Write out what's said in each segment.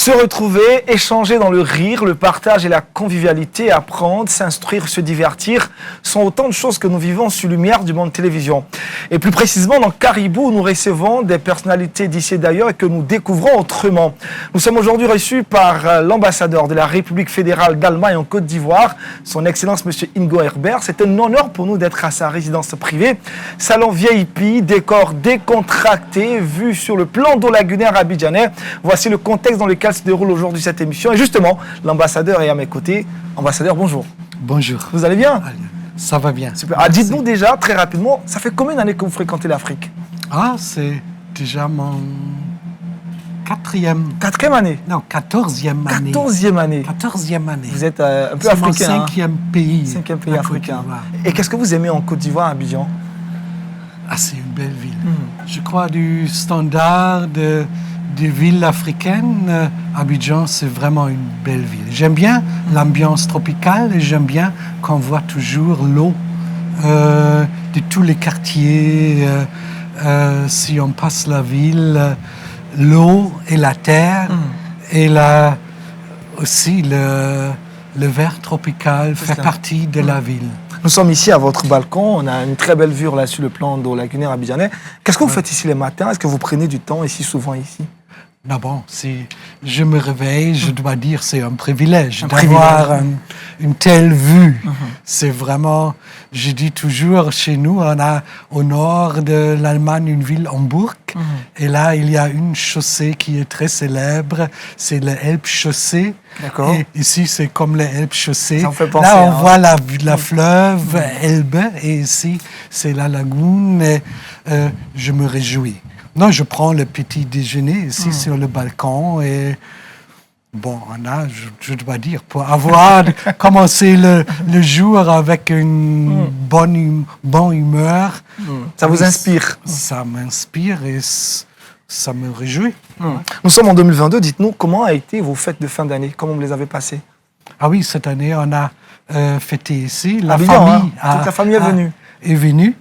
Se retrouver, échanger dans le rire, le partage et la convivialité, apprendre, s'instruire, se divertir sont autant de choses que nous vivons sous lumière du monde télévision. Et plus précisément, dans Caribou, nous recevons des personnalités d'ici et d'ailleurs et que nous découvrons autrement. Nous sommes aujourd'hui reçus par l'ambassadeur de la République fédérale d'Allemagne en Côte d'Ivoire, son Excellence M. Ingo Herbert. C'est un honneur pour nous d'être à sa résidence privée. Salon VIP, décor décontracté, vue sur le plan d'eau lagunaire abidjanais. Voici le contexte dans lequel se déroule aujourd'hui cette émission. Et justement, l'ambassadeur est à mes côtés. Ambassadeur, bonjour. Bonjour. Vous allez bien? Ça va bien. Super. Ah, dites-nous déjà, très rapidement, ça fait combien d'années que vous fréquentez l'Afrique? Ah, c'est déjà mon quatrième année? Non, 14e année. 14e année. 14e année. Vous êtes un peu africain. C'est mon cinquième pays. Cinquième pays africain. Et qu'est-ce que vous aimez en Côte d'Ivoire, à Abidjan? Ah, c'est une belle ville. Je crois du standard des villes africaines, Abidjan, c'est vraiment une belle ville. J'aime bien l'ambiance tropicale et j'aime bien qu'on voit toujours l'eau de tous les quartiers. Si on passe la ville, l'eau et la terre et aussi le vert tropical fait partie de la ville. Nous sommes ici à votre balcon, on a une très belle vue là sur le plan d'eau lagunaire abidjanais. Qu'est-ce que vous faites ici les matins? Est-ce que vous prenez du temps ici souvent ici? D'abord, si je me réveille, je dois dire c'est un privilège d'avoir une telle vue. C'est vraiment, je dis toujours, chez nous, on a au nord de l'Allemagne une ville, Hambourg, et là, il y a une chaussée qui est très célèbre, c'est le Elbchaussee. D'accord. Et ici, c'est comme le Elbchaussee. Ça me fait penser, là, on voit la fleuve Elbe, et ici, c'est la lagune, et je me réjouis. Non, je prends le petit déjeuner ici sur le balcon et bon, on a, je dois dire, pour avoir commencé le jour avec une bonne humeur. Ça vous inspire? Ça m'inspire et ça me réjouit. Nous sommes en 2022, dites-nous comment a été vos fêtes de fin d'année, comment vous les avez passées? Ah oui, cette année, on a fêté ici. Toute la famille est venue. Est venue.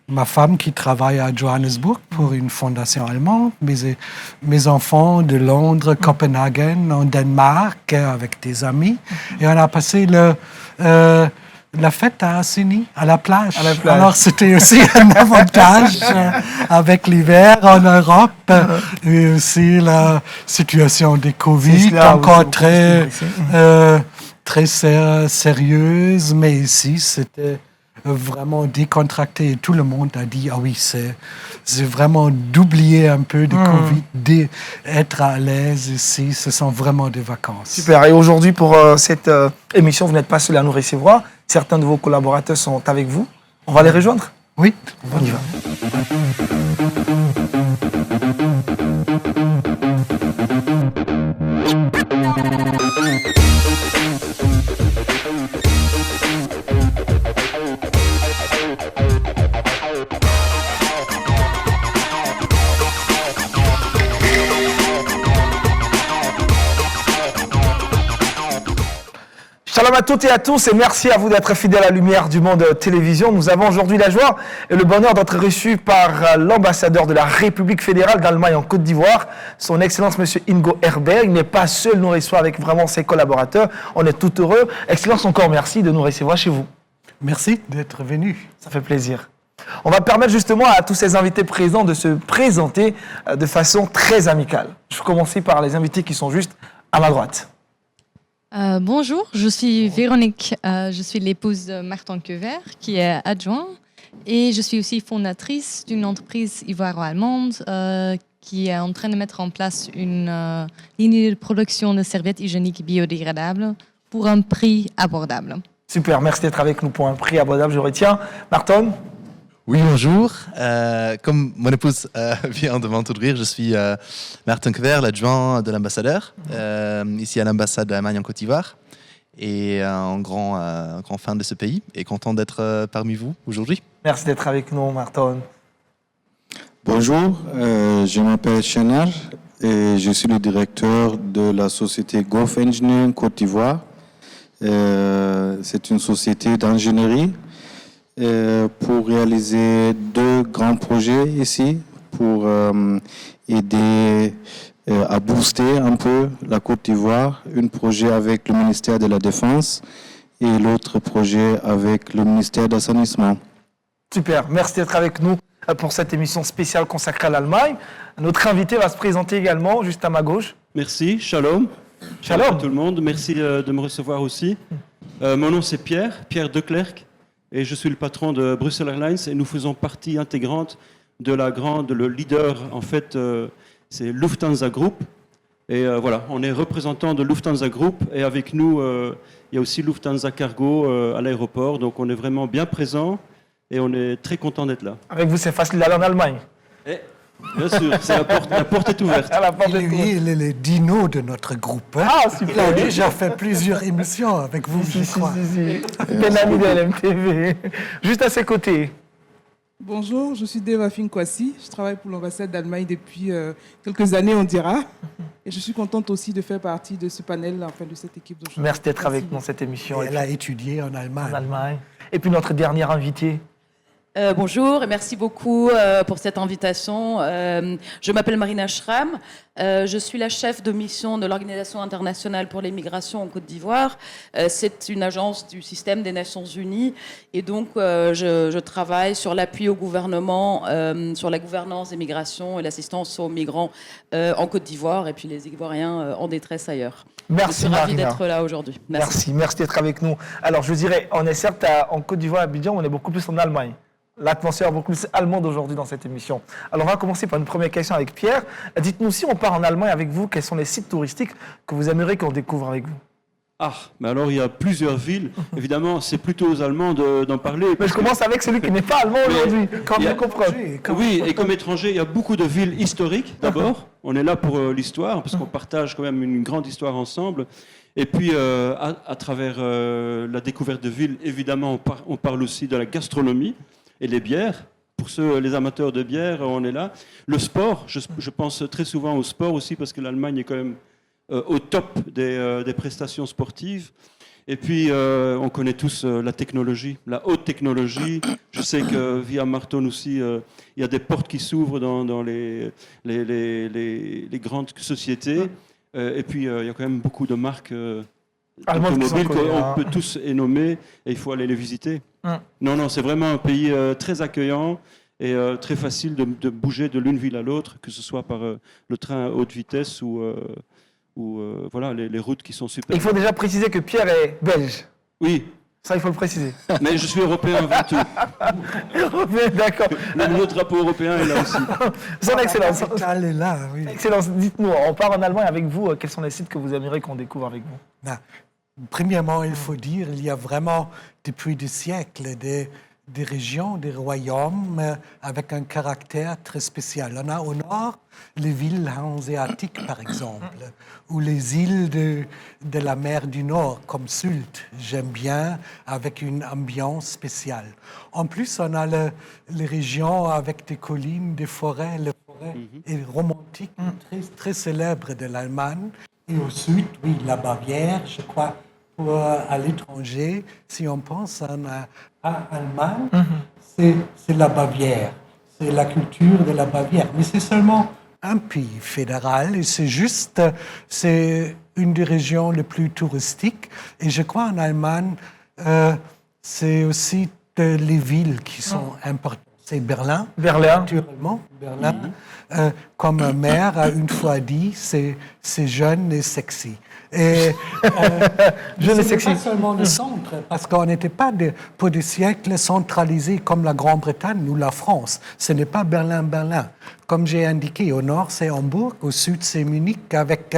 Ma femme qui travaille à Johannesburg pour une fondation allemande, mes enfants de Londres, Copenhague, en Danemark, avec des amis. Et on a passé la fête à Assini, à la plage. Alors c'était aussi un avantage avec l'hiver en Europe et aussi la situation des Covid encore très sérieuse, mais ici c'était vraiment décontracté et tout le monde a dit ah oui, c'est vraiment d'oublier un peu de Covid, d'être à l'aise ici, ce sont vraiment des vacances. Super. Et aujourd'hui pour cette émission, vous n'êtes pas seul à nous recevoir, certains de vos collaborateurs sont avec vous, on va les rejoindre? Oui, on y va. Shalom à toutes et à tous et merci à vous d'être fidèles à la lumière du monde télévision. Nous avons aujourd'hui la joie et le bonheur d'être reçus par l'ambassadeur de la République fédérale d'Allemagne en Côte d'Ivoire, son Excellence M. Ingo Herbert. Il n'est pas seul, nous reçoit avec vraiment ses collaborateurs. On est tout heureux. Excellence, encore merci de nous recevoir chez vous. Merci d'être venu. Ça fait plaisir. On va permettre justement à tous ces invités présents de se présenter de façon très amicale. Je vais commencer par les invités qui sont juste à ma droite. Bonjour, je suis Véronique, je suis l'épouse de Martin Quevert qui est adjoint et je suis aussi fondatrice d'une entreprise ivoiro-allemande qui est en train de mettre en place une ligne de production de serviettes hygiéniques biodégradables pour un prix abordable. Super, merci d'être avec nous pour un prix abordable, je retiens. Martin? Oui, bonjour. Comme mon épouse vient de m'introduire, je suis Martin Quevert, l'adjoint de l'ambassadeur, ici à l'ambassade d'Allemagne en Côte d'Ivoire, et un grand fan de ce pays, et content d'être parmi vous aujourd'hui. Merci d'être avec nous, Martin. Bonjour, je m'appelle Chenard et je suis le directeur de la société Golf Engineering Côte d'Ivoire. C'est une société d'ingénierie pour réaliser 2 grands projets ici, pour aider à booster un peu la Côte d'Ivoire. Un projet avec le ministère de la Défense et l'autre projet avec le ministère d'Assainissement. Super, merci d'être avec nous pour cette émission spéciale consacrée à l'Allemagne. Notre invité va se présenter également, juste à ma gauche. Merci, shalom. Shalom. À tout le monde, merci de me recevoir aussi. Mon nom c'est Pierre Declercq, et je suis le patron de Brussels Airlines, et nous faisons partie intégrante de le leader, en fait, c'est Lufthansa Group. Et voilà, on est représentant de Lufthansa Group, et avec nous, il y a aussi Lufthansa Cargo à l'aéroport, donc on est vraiment bien présent, et on est très content d'être là. Avec vous, c'est facile d'aller en Allemagne. Bien sûr, la porte est ouverte. À la porte de Lui, il est le dino de notre groupe. Hein. Ah, super. Il a déjà fait plusieurs émissions avec vous, je crois. Si. C'est l'ami de LMTV. Juste à ses côtés. Bonjour, je suis Deva Finkwasi. Je travaille pour l'ambassade d'Allemagne depuis quelques années, on dira. Et je suis contente aussi de faire partie de ce panel, enfin de cette équipe d'aujourd'hui. Merci d'être avec nous dans cette émission. Et elle a étudié en Allemagne. Et puis notre dernier invité. Bonjour et merci beaucoup pour cette invitation. Je m'appelle Marina Schramm. Je suis la chef de mission de l'Organisation internationale pour les migrations en Côte d'Ivoire. C'est une agence du système des Nations Unies et donc je travaille sur l'appui au gouvernement, sur la gouvernance des migrations et l'assistance aux migrants en Côte d'Ivoire et puis les Ivoiriens en détresse ailleurs. Merci, je suis ravie Marina. d'être là aujourd'hui. Merci d'être avec nous. Alors je dirais, on est certes en Côte d'Ivoire, à Abidjan, on est beaucoup plus en Allemagne. L'atmosphère est beaucoup plus allemande aujourd'hui dans cette émission. Alors on va commencer par une première question avec Pierre. Dites-nous, si on part en Allemagne avec vous, quels sont les sites touristiques que vous aimeriez qu'on découvre avec vous? Ah, mais alors il y a plusieurs villes. Évidemment, c'est plutôt aux Allemands d'en parler. Mais je commence avec celui qui n'est pas allemand aujourd'hui, quand on comprend. Oui, et comme étranger, il y a beaucoup de villes historiques d'abord. On est là pour l'histoire, parce qu'on partage quand même une grande histoire ensemble. Et puis, à travers la découverte de villes, évidemment, on parle aussi de la gastronomie et les bières. Pour les amateurs de bière, on est là. Le sport, je pense très souvent au sport aussi, parce que l'Allemagne est quand même au top des prestations sportives. Et puis, on connaît tous la technologie, la haute technologie. Je sais que via Marton aussi, il y a des portes qui s'ouvrent dans les grandes sociétés. Et puis, il y a quand même beaucoup de marques automobiles qu'on peut tous nommer, et il faut aller les visiter. Non, c'est vraiment un pays très accueillant et très facile de bouger de l'une ville à l'autre, que ce soit par le train à haute vitesse ou voilà, les routes qui sont super. Il faut déjà préciser que Pierre est belge. Oui. Ça, il faut le préciser. Mais je suis européen avant tout. Européen, d'accord. Le drapeau européen est là aussi. Son Excellence. Elle est là, oui. Excellence, dites-nous, on part en Allemagne avec vous. Quels sont les sites que vous aimeriez qu'on découvre avec vous? Ben, premièrement, il faut dire qu'il y a vraiment, depuis des siècles, des régions, des royaumes avec un caractère très spécial. On a au nord les villes hanséatiques, par exemple, ou les îles de la mer du Nord, comme Sylt, j'aime bien, avec une ambiance spéciale. En plus, on a les régions avec des collines, des forêts, les forêts romantiques très, très célèbres de l'Allemagne. Et au sud, oui, la Bavière, je crois. À l'étranger, si on pense à Allemagne, c'est la Bavière, c'est la culture de la Bavière. Mais c'est seulement un pays fédéral et c'est une des régions les plus touristiques. Et je crois en Allemagne, c'est aussi les villes qui sont importantes. C'est Berlin, naturellement. Berlin, comme ma mère a une fois dit, c'est jeune et sexy. Et je ne sais pas seulement le centre, parce qu'on n'était pas pour des siècles centralisés comme la Grande-Bretagne ou la France. Ce n'est pas Berlin. Comme j'ai indiqué, au nord c'est Hambourg, au sud c'est Munich, avec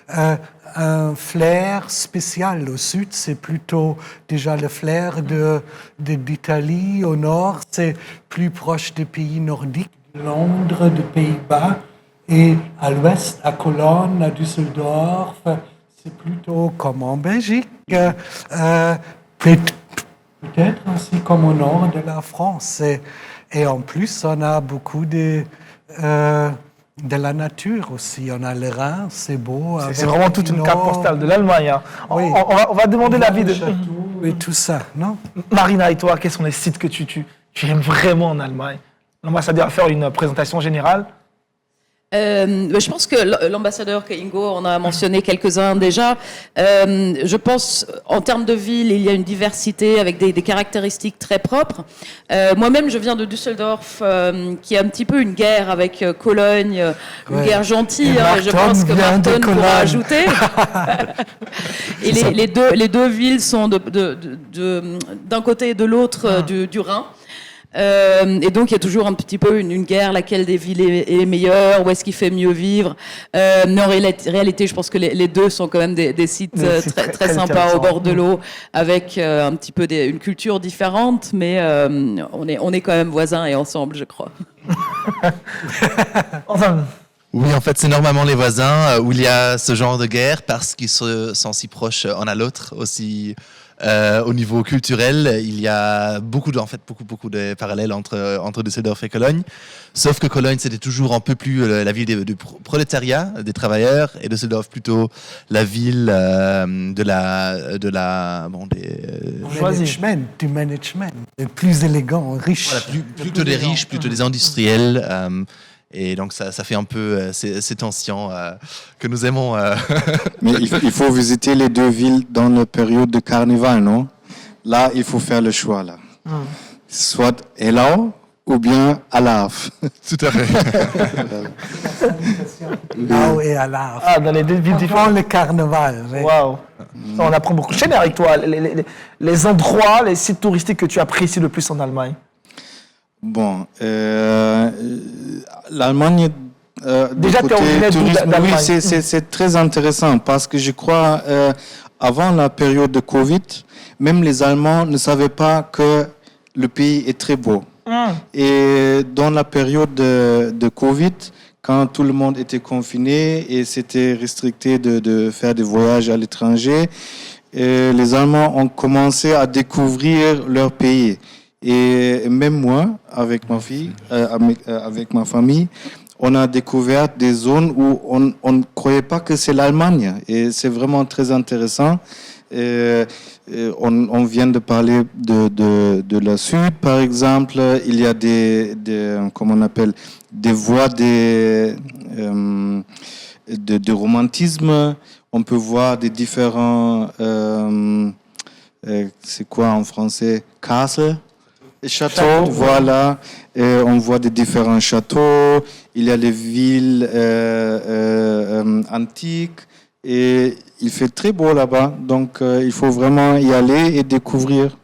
un flair spécial. Au sud c'est plutôt déjà le flair d'Italie. Au nord c'est plus proche des pays nordiques, de Londres, des Pays-Bas. Et à l'ouest, à Cologne, à Düsseldorf, c'est plutôt comme en Belgique, peut-être aussi comme au nord de la France. Et en plus, on a beaucoup de la nature aussi. On a le Rhin, c'est beau. C'est vraiment toute une carte postale de l'Allemagne. Hein. Oui. On va demander l'avis de... Et tout ça, non? Marina, et toi, quels sont les sites que tu aimes vraiment en Allemagne? L'ambassadeur va faire une présentation générale. Je pense que l'ambassadeur Ingo en a mentionné quelques-uns déjà. Je pense, en termes de ville, il y a une diversité avec des caractéristiques très propres. Moi-même, je viens de Düsseldorf, qui est un petit peu une guerre avec Cologne, une guerre gentille. Je pense que Marton pourra ajouter. Et les deux villes sont d'un côté et de l'autre du Rhin. Et donc il y a toujours un petit peu une guerre, laquelle des villes est meilleure, où est-ce qu'il fait mieux vivre. Mais en réalité, je pense que les deux sont quand même des sites très sympas au bord de l'eau, avec un petit peu une culture différente, mais on est quand même voisins et ensemble, je crois. Enfin, Oui, en fait, c'est normalement les voisins où il y a ce genre de guerre parce qu'ils sont si proches l'un à l'autre aussi. Au niveau culturel, il y a beaucoup de parallèles entre Düsseldorf et Cologne. Sauf que Cologne, c'était toujours un peu plus la ville du prolétariat, des travailleurs, et Düsseldorf plutôt la ville du management, plus élégant, riche. Voilà, plutôt des riches, plutôt des industriels. Et donc ça fait un peu ces tensions que nous aimons. Mais il faut visiter les deux villes dans la période de carnaval, non? Là, il faut faire le choix, là. Soit Elau ou bien Alaf. Tout à fait. Là et à l'art. ah, dans les deux villes différentes. Le carnaval. Oui. Waouh. On apprend beaucoup. Chéner, avec toi, les endroits, les sites touristiques que tu apprécies le plus en Allemagne. Bon, l'Allemagne, Déjà, tu es originaire d'Allemagne. oui, c'est très intéressant parce que je crois, avant la période de Covid, même les Allemands ne savaient pas que le pays est très beau. Et dans la période de Covid, quand tout le monde était confiné et c'était restricté de faire des voyages à l'étranger, les Allemands ont commencé à découvrir leur pays. Et même moi, avec ma fille, avec ma famille, on a découvert des zones où on ne croyait pas que c'est l'Allemagne. Et c'est vraiment très intéressant. On vient de parler de la Sud, par exemple. Il y a comment on appelle, des voies de romantisme. On peut voir des différents... c'est quoi en français? Castle. Châteaux, voilà. On voit des différents châteaux. Il y a les villes antiques. Et il fait très beau là-bas. Donc, il faut vraiment y aller et découvrir.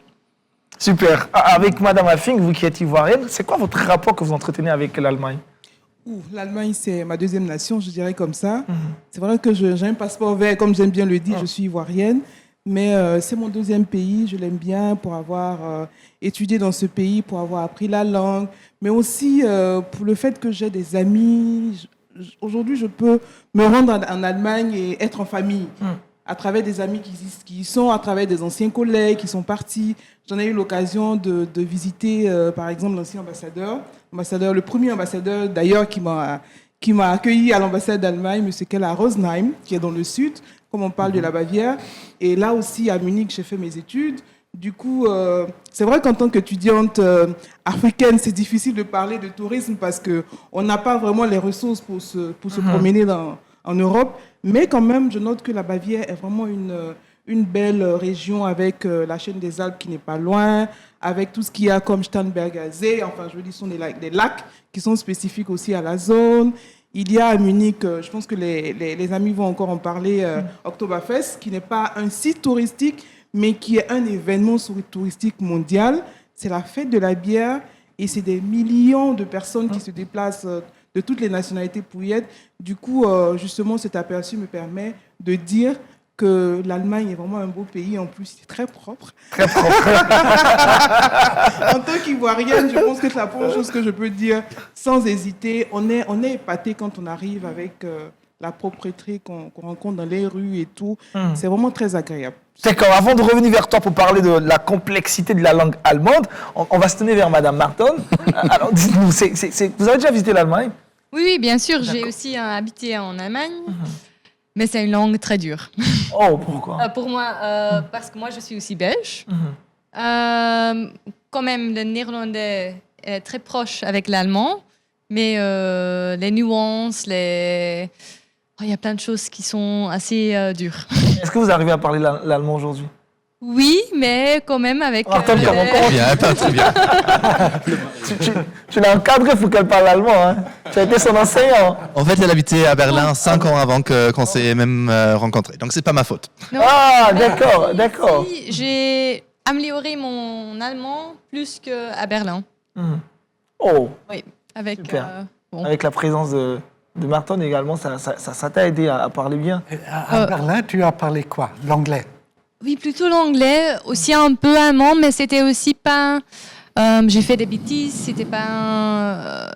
Super. Avec Madame Affing, vous qui êtes ivoirienne, c'est quoi votre rapport que vous entretenez avec l'Allemagne? L'Allemagne, c'est ma deuxième nation, je dirais comme ça. C'est vrai que j'ai un passeport vert, comme j'aime bien le dire, je suis ivoirienne. Mais c'est mon deuxième pays, je l'aime bien pour avoir étudié dans ce pays, pour avoir appris la langue, mais aussi pour le fait que j'ai des amis. Aujourd'hui, je peux me rendre en Allemagne et être en famille, à travers des amis qui y sont, à travers des anciens collègues qui sont partis. J'en ai eu l'occasion de visiter, par exemple, l'ancien ambassadeur, le premier ambassadeur d'ailleurs qui m'a accueilli à l'ambassade d'Allemagne, M. Keller Rosenheim, qui est dans le sud, comme on parle de la Bavière. Et là aussi, à Munich, j'ai fait mes études. Du coup, c'est vrai qu'en tant qu'étudiante africaine, c'est difficile de parler de tourisme parce qu'on n'a pas vraiment les ressources pour se promener en Europe. Mais quand même, je note que la Bavière est vraiment une belle région avec la chaîne des Alpes qui n'est pas loin, avec tout ce qu'il y a comme Starnberger See. Enfin, je veux dire, ce sont des lacs qui sont spécifiques aussi à la zone. Il y a à Munich, je pense que les amis vont encore en parler, Oktoberfest, qui n'est pas un site touristique, mais qui est un événement touristique mondial. C'est la fête de la bière et c'est des millions de personnes qui se déplacent de toutes les nationalités pour y être. Du coup, justement, cet aperçu me permet de dire que l'Allemagne est vraiment un beau pays. En plus, c'est très propre. Très propre. En tant qu'Ivoirienne, je pense que c'est la première chose que je peux dire sans hésiter. On est épaté quand on arrive avec la propreté qu'on rencontre dans les rues et tout. C'est vraiment très agréable. D'accord, avant de revenir vers toi pour parler de la complexité de la langue allemande, on va se tourner vers Madame Marton. Alors, dites-nous, vous avez déjà visité l'Allemagne? Oui, bien sûr. J'ai aussi habité en Allemagne. Mais c'est une langue très dure. Oh, pourquoi? Pour moi, parce que moi, je suis aussi belge. Quand même, le néerlandais est très proche avec l'allemand, mais les nuances, il y a plein de choses qui sont assez dures. Est-ce que vous arrivez à parler l'allemand aujourd'hui? Oui, mais quand même avec... Attends, Bien, pas très bien. Tu l'as encadré, il faut qu'elle parle allemand. Hein. Tu as été son enseignant. En fait, elle habitait à Berlin 5 ans avant qu'on s'est même rencontrés. Donc, c'est pas ma faute. Non. Ah, d'accord. Si, j'ai amélioré mon allemand plus qu'à Berlin. Oh, Oui, avec... super. bon. Avec la présence de Martin également, ça t'a aidé à parler bien. À Berlin, tu as parlé quoi? L'anglais? Oui, plutôt l'anglais, aussi un peu allemand, mais c'était aussi pas... j'ai fait des bêtises, c'était pas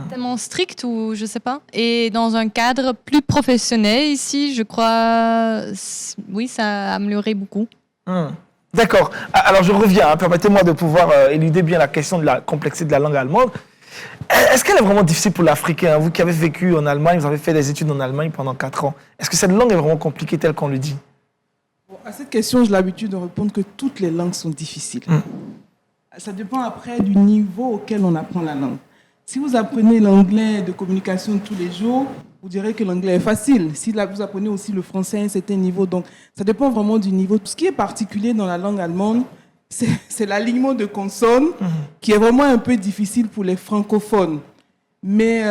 tellement strict ou je sais pas. Et dans un cadre plus professionnel ici, je crois, oui, ça a amélioré beaucoup. D'accord. Alors je reviens, hein. Permettez-moi de pouvoir éluder bien la question de la complexité de la langue allemande. Est-ce qu'elle est vraiment difficile pour l'Africain? Vous qui avez vécu en Allemagne, vous avez fait des études en Allemagne pendant 4 ans. Est-ce que cette langue est vraiment compliquée telle qu'on le dit? À cette question, j'ai l'habitude de répondre que toutes les langues sont difficiles. Ça dépend après du niveau auquel on apprend la langue. Si vous apprenez l'anglais de communication tous les jours, vous direz que l'anglais est facile. Si là, vous apprenez aussi le français à un certain niveau, donc ça dépend vraiment du niveau. Ce qui est particulier dans la langue allemande, c'est l'alignement de consonnes qui est vraiment un peu difficile pour les francophones. Mais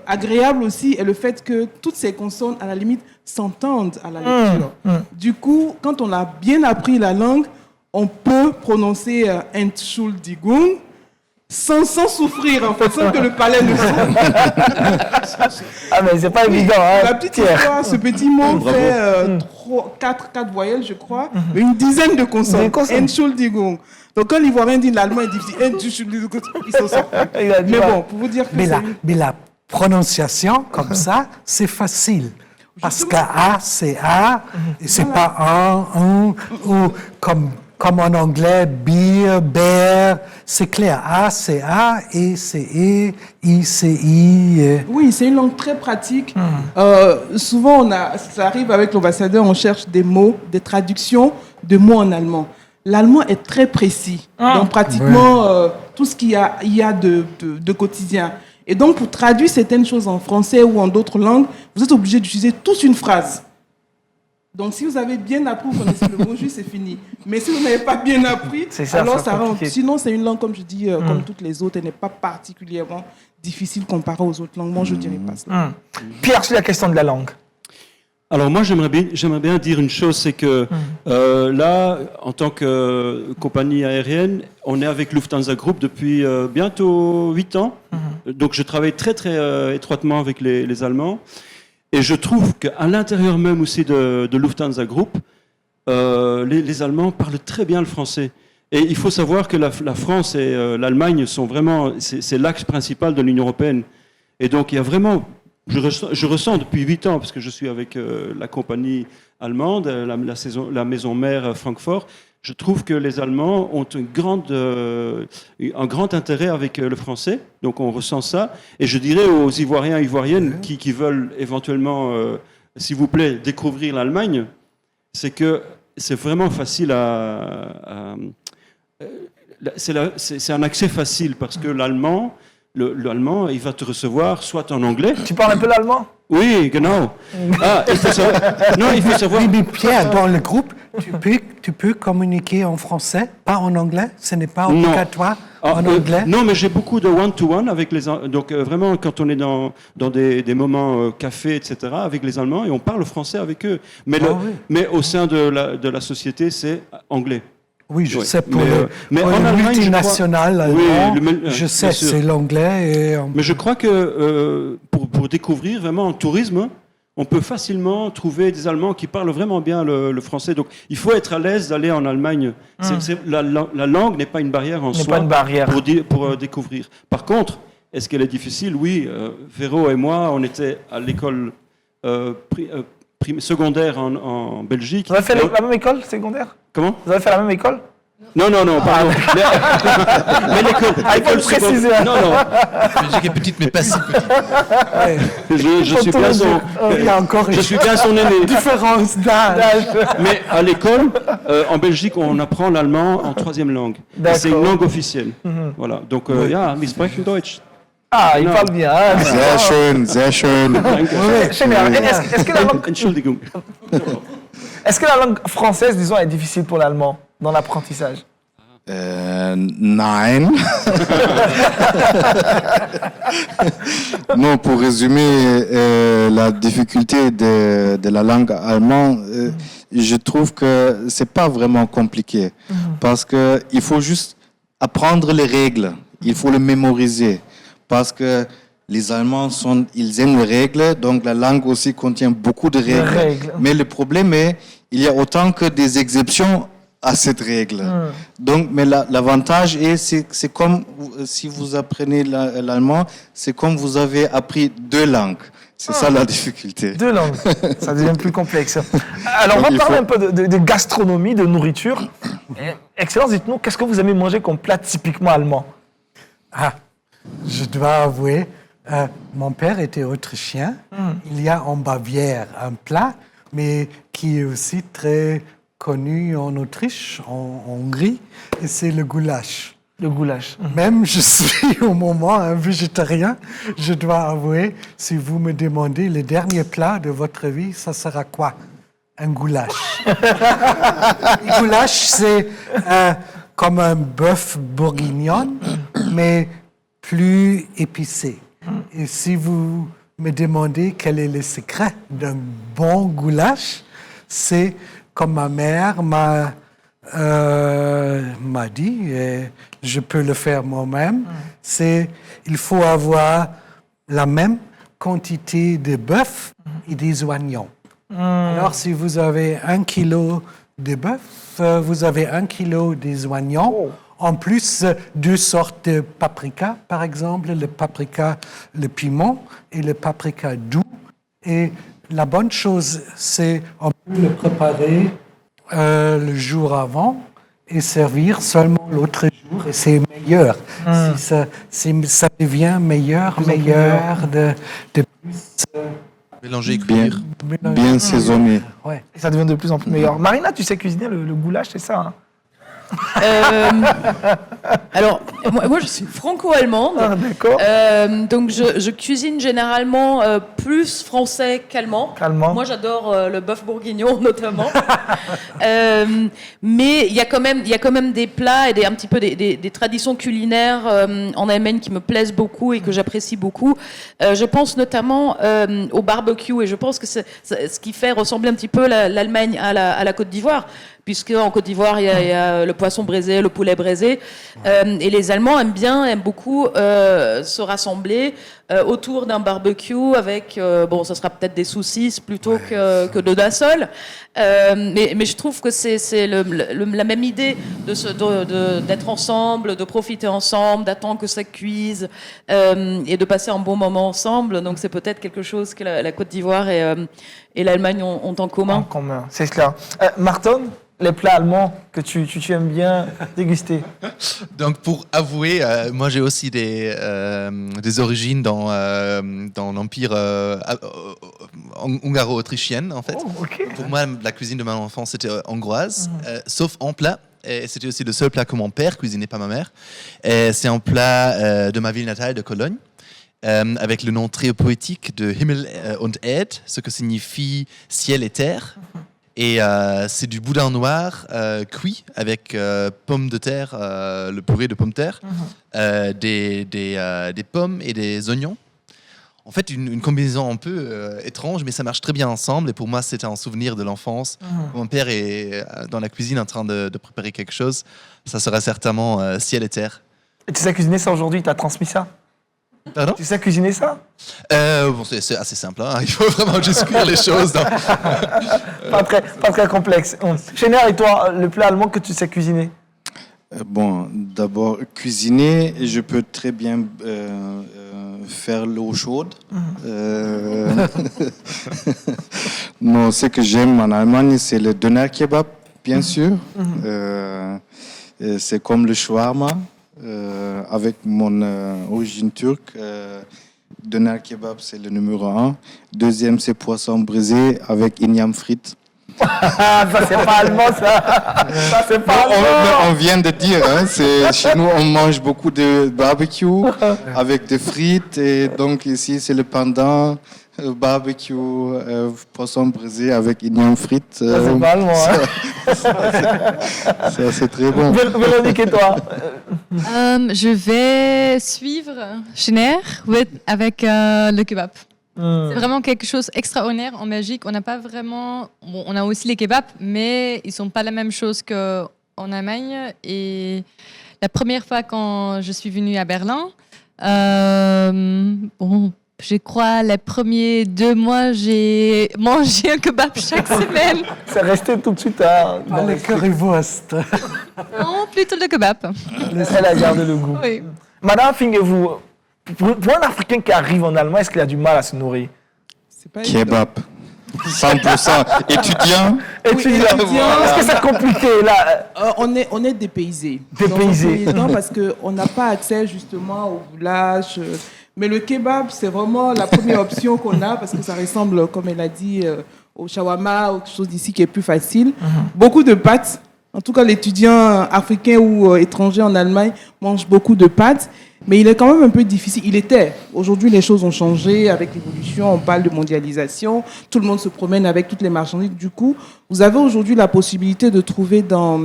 agréable aussi est le fait que toutes ces consonnes, à la limite, s'entendent à la lecture. Du coup, quand on a bien appris la langue, on peut prononcer Entschuldigung sans souffrir, en fait, sans que le palais ne souffre. Ah, mais c'est pas évident, hein. La petite histoire, ce petit mot fait 4 voyelles, je crois, mais une dizaine de consonnes. Entschuldigung. Donc, quand l'Ivoirien dit l'allemand est difficile, Entschuldigung, ils s'en sortent. Mais bon, pour vous dire que mais la prononciation, comme ça, c'est facile. Parce qu'A, c'est A, et c'est pas un, ou comme en anglais, beer, bear, c'est clair. A, c'est A, E, c'est E, I, c'est I. Oui, c'est une langue très pratique. Souvent, ça arrive avec l'ambassadeur, on cherche des mots, des traductions de mots en allemand. L'allemand est très précis dans pratiquement tout ce qu'il y a de quotidien. Et donc, pour traduire certaines choses en français ou en d'autres langues, vous êtes obligé d'utiliser toute une phrase. Donc, si vous avez bien appris, vous connaissez le mot juste, c'est fini. Mais si vous n'avez pas bien appris, alors ça rend... Sinon, c'est une langue, comme je dis, comme toutes les autres, elle n'est pas particulièrement difficile comparée aux autres langues. Moi, je ne dirais pas ça. Pierre, sur la question de la langue. Alors moi, j'aimerais bien dire une chose, c'est que là, en tant que compagnie aérienne, on est avec Lufthansa Group depuis bientôt 8 ans. Donc je travaille très très étroitement avec les Allemands. Et je trouve qu'à l'intérieur même aussi de Lufthansa Group, les Allemands parlent très bien le français. Et il faut savoir que la France et l'Allemagne sont vraiment, c'est l'axe principal de l'Union européenne. Et donc il y a vraiment... Je ressens depuis 8 ans, parce que je suis avec la compagnie allemande, la maison mère Francfort, je trouve que les Allemands ont un grand intérêt avec le français, donc on ressent ça. Et je dirais aux Ivoiriens et Ivoiriennes qui veulent éventuellement, s'il vous plaît, découvrir l'Allemagne, c'est que c'est vraiment facile c'est un accès facile, parce que l'allemand... L'allemand, il va te recevoir soit en anglais. Tu parles un peu l'allemand? Oui, genau. Il faut savoir. Mais Pierre, dans le groupe, tu peux communiquer en français, pas en anglais? Ce n'est pas obligatoire en anglais? Non, mais j'ai beaucoup de one-to-one avec les... Donc vraiment, quand on est dans des moments café, etc., avec les Allemands, et on parle français avec eux. Mais au sein de la société, c'est anglais. Oui, je sais, pour mais en Allemagne, multinational allemand, je sais, c'est l'anglais. Mais je crois que pour découvrir vraiment en tourisme, on peut facilement trouver des Allemands qui parlent vraiment bien le français. Donc il faut être à l'aise d'aller en Allemagne. La langue n'est pas une barrière en soi pour découvrir. Par contre, est-ce qu'elle est difficile? Oui, Véro et moi, on était à l'école secondaire en Belgique. Vous avez fait la même école secondaire? Comment? Vous avez fait la même école? Non, pardon. Mais l'école secondaire. Non. Belgique est petite, mais pas si petite. Je suis bien son. Il y a encore je suis bien son aîné. Différence d'âge. Mais à l'école, en Belgique, on apprend l'allemand en 3e langue. C'est une langue officielle. Voilà. Donc, ja, wir sprechen Deutsch. Ah, il parle bien. Hein, Sehr schön, sehr schön. Schneider, est-ce que la langue... Entschuldigung. Est-ce que la langue française, disons, est difficile pour l'allemand dans l'apprentissage? Nein. Non, pour résumer la difficulté de la langue allemande, je trouve que c'est pas vraiment compliqué parce que il faut juste apprendre les règles, il faut les mémoriser parce que les Allemands ils aiment les règles, donc la langue aussi contient beaucoup de règles. Mais le problème est, il y a autant que des exceptions à cette règle. Donc, mais l'avantage est, c'est comme si vous apprenez l'allemand, c'est comme vous avez appris 2 langues. C'est ça la difficulté. 2 langues, ça devient plus complexe. Alors, on va parler un peu de gastronomie, de nourriture. Excellence, dites-nous, qu'est-ce que vous aimez manger comme plat typiquement allemand? Je dois avouer, mon père était autrichien. Il y a en Bavière un plat, mais qui est aussi très connu en Autriche, en Hongrie, et c'est le goulash. Le goulash. Même je suis au moment un végétarien, je dois avouer, si vous me demandez le dernier plat de votre vie, ça sera quoi? Un goulash. Le goulash, c'est comme un bœuf bourguignon, mais plus épicé. Et si vous me demandez quel est le secret d'un bon goulash, c'est comme ma mère m'a dit, et je peux le faire moi-même, c'est il faut avoir la même quantité de bœuf et des oignons. Alors, si vous avez 1 kilo de bœuf, vous avez 1 kilo des oignons. En plus, 2 sortes de paprika, par exemple, le paprika, le piment et le paprika doux. Et la bonne chose, c'est on peut le préparer le jour avant et servir seulement l'autre jour. Et c'est meilleur. Si ça devient meilleur de plus... Mélanger et cuire. Bien saisonné. Ouais. Et ça devient de plus en plus meilleur. Marina, tu sais cuisiner le goulash, c'est ça, hein? Alors, moi, je suis franco-allemande. D'accord. Donc, je cuisine généralement plus français qu'allemand. Moi, j'adore le bœuf bourguignon, notamment. Mais il y a quand même des plats et un petit peu des traditions culinaires en Allemagne qui me plaisent beaucoup et que j'apprécie beaucoup. Je pense notamment au barbecue et je pense que c'est ce qui fait ressembler un petit peu l'Allemagne à la Côte d'Ivoire. Puisque en Côte d'Ivoire, il y a le poisson braisé, le poulet braisé. Et les Allemands aiment beaucoup se rassembler autour d'un barbecue avec, ça sera peut-être des saucisses plutôt que de la sole. Mais je trouve que c'est la même idée d'être ensemble, de profiter ensemble, d'attendre que ça cuise et de passer un bon moment ensemble. Donc c'est peut-être quelque chose que la Côte d'Ivoire et l'Allemagne ont en commun. En commun, c'est clair. Martin, les plats allemands que tu aimes bien déguster? Donc, pour avouer, moi j'ai aussi des origines dans l'empire hungaro-autrichienne, en fait. Oh, okay. Pour moi, la cuisine de ma enfance était hongroise, sauf en plat. Et c'était aussi le seul plat que mon père cuisinait, pas ma mère. Et c'est un plat de ma ville natale, de Cologne. Avec le nom très poétique de Himmel und Erd, ce que signifie ciel et terre. Et c'est du boudin noir cuit avec pommes de terre, le purée de pommes de terre, des pommes et des oignons. En fait, une combinaison un peu étrange, mais ça marche très bien ensemble. Et pour moi, c'était un souvenir de l'enfance. Mon père est dans la cuisine en train de préparer quelque chose. Ça sera certainement ciel et terre. Et tu sais cuisiner ça aujourd'hui? Tu as transmis ça? Pardon? Tu sais cuisiner ça? C'est assez simple. Hein. Il faut vraiment juste cuire les choses. Pas très complexe. Schneider, et toi, le plat allemand que tu sais cuisiner? D'abord, cuisiner, je peux très bien faire l'eau chaude. Non, ce que j'aime en Allemagne, c'est le doner kebab, bien sûr. C'est comme le shawarma. Avec mon origine turque, doner kebab, c'est le numéro 1. Deuxième, c'est poisson brisé avec igname frites. Ça, c'est pas allemand, ça. Ça, c'est pas allemand. On vient de dire, hein, chez nous, on mange beaucoup de barbecue avec des frites. Et donc ici, c'est le pendant barbecue, poisson brisé avec oignons frites. Ça, c'est pas allemand, hein. Ça, c'est très bon. Véronique, et toi? Je vais suivre Schneider avec le kebab. C'est vraiment quelque chose d'extraordinaire en Belgique. On n'a pas vraiment... Bon, on a aussi les kebabs, mais ils ne sont pas la même chose qu'en Allemagne. Et la première fois quand je suis venue à Berlin, je crois les premiers 2 mois, j'ai mangé un kebab chaque semaine. C'est resté tout de suite dans Le currywurst. Non, plutôt le kebab. Elle a gardé le goût. Oui. Madame, fingez-vous, pour un Africain qui arrive en Allemagne, est-ce qu'il a du mal à se nourrir? C'est pas évident. Kebab. 100%. Étudiant. Étudiant. étudiant. Est-ce que c'est compliqué là? On est dépaysé. Dépaysé. Non, parce qu'on n'a pas accès justement au goulash. Mais le kebab, c'est vraiment la première option qu'on a parce que ça ressemble, comme elle a dit, au shawarma, ou quelque chose d'ici qui est plus facile. Beaucoup de pâtes. En tout cas, l'étudiant africain ou étranger en Allemagne mange beaucoup de pâtes. Mais il est quand même un peu difficile. Il était. Aujourd'hui, les choses ont changé avec l'évolution. On parle de mondialisation. Tout le monde se promène avec toutes les marchandises. Du coup, vous avez aujourd'hui la possibilité de trouver dans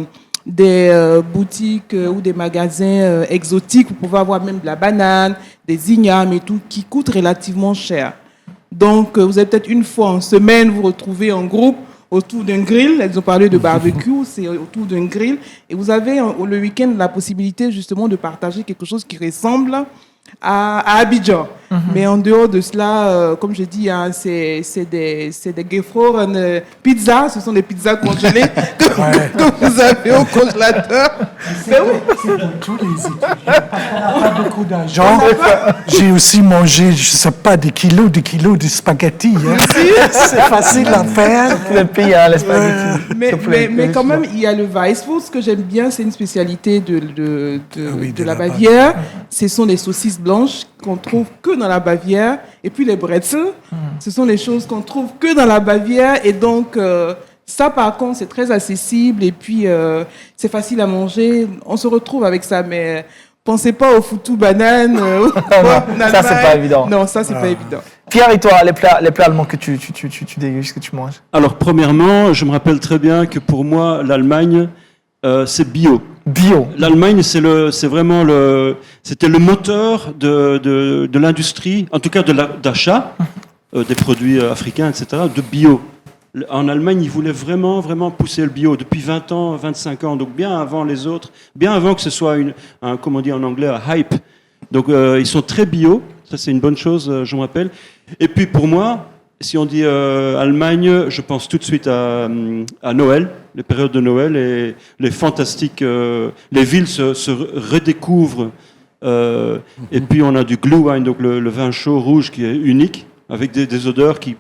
des boutiques ou des magasins exotiques. Vous pouvez avoir même de la banane, des ignames et tout, qui coûtent relativement cher. Donc, vous avez peut-être une fois en semaine, vous retrouvez en groupe autour d'un grill. Elles ont parlé de barbecue, c'est autour d'un grill. Et vous avez le week-end la possibilité justement de partager quelque chose qui ressemble à Abidjan. Mais en dehors de cela, comme je dis, hein, c'est des gefroren pizzas. Ce sont des pizzas congelées que vous avez au congélateur. C'est pour tous les étudiants. On n'a pas beaucoup d'argent. J'ai aussi mangé, je ne sais pas, des kilos de spaghettis. Hein. C'est facile à faire. Tous les pays, hein, les spaghettis. Mais quand même, il y a le Weisswurst. Ce que j'aime bien, c'est une spécialité de la Bavière. Bavière. Ce sont les saucisses blanches qu'on trouve que dans la Bavière. Et puis les bretzels, ce sont des choses qu'on trouve que dans la Bavière. Et donc, ça, par contre, c'est très accessible. Et puis, c'est facile à manger. On se retrouve avec ça, mais pensez pas au foutou banane. Ça, c'est pas évident. Non, ça, c'est pas évident. Pierre, et toi, les plats allemands que tu dégustes, que tu manges? Alors, premièrement, je me rappelle très bien que pour moi, l'Allemagne, c'est bio. Bio. L'Allemagne, c'était le moteur de l'industrie, en tout cas d'achat des produits africains, etc., de bio. En Allemagne, ils voulaient vraiment, vraiment pousser le bio depuis 20 ans, 25 ans, donc bien avant les autres, bien avant que ce soit comme on dit en anglais, un hype. Donc, ils sont très bio, ça c'est une bonne chose, je me rappelle. Et puis pour moi, si on dit Allemagne, je pense tout de suite à Noël, les périodes de Noël et les fantastiques. Les villes se redécouvrent. Et puis on a du Glühwein, donc le vin chaud rouge qui est unique, avec des odeurs qui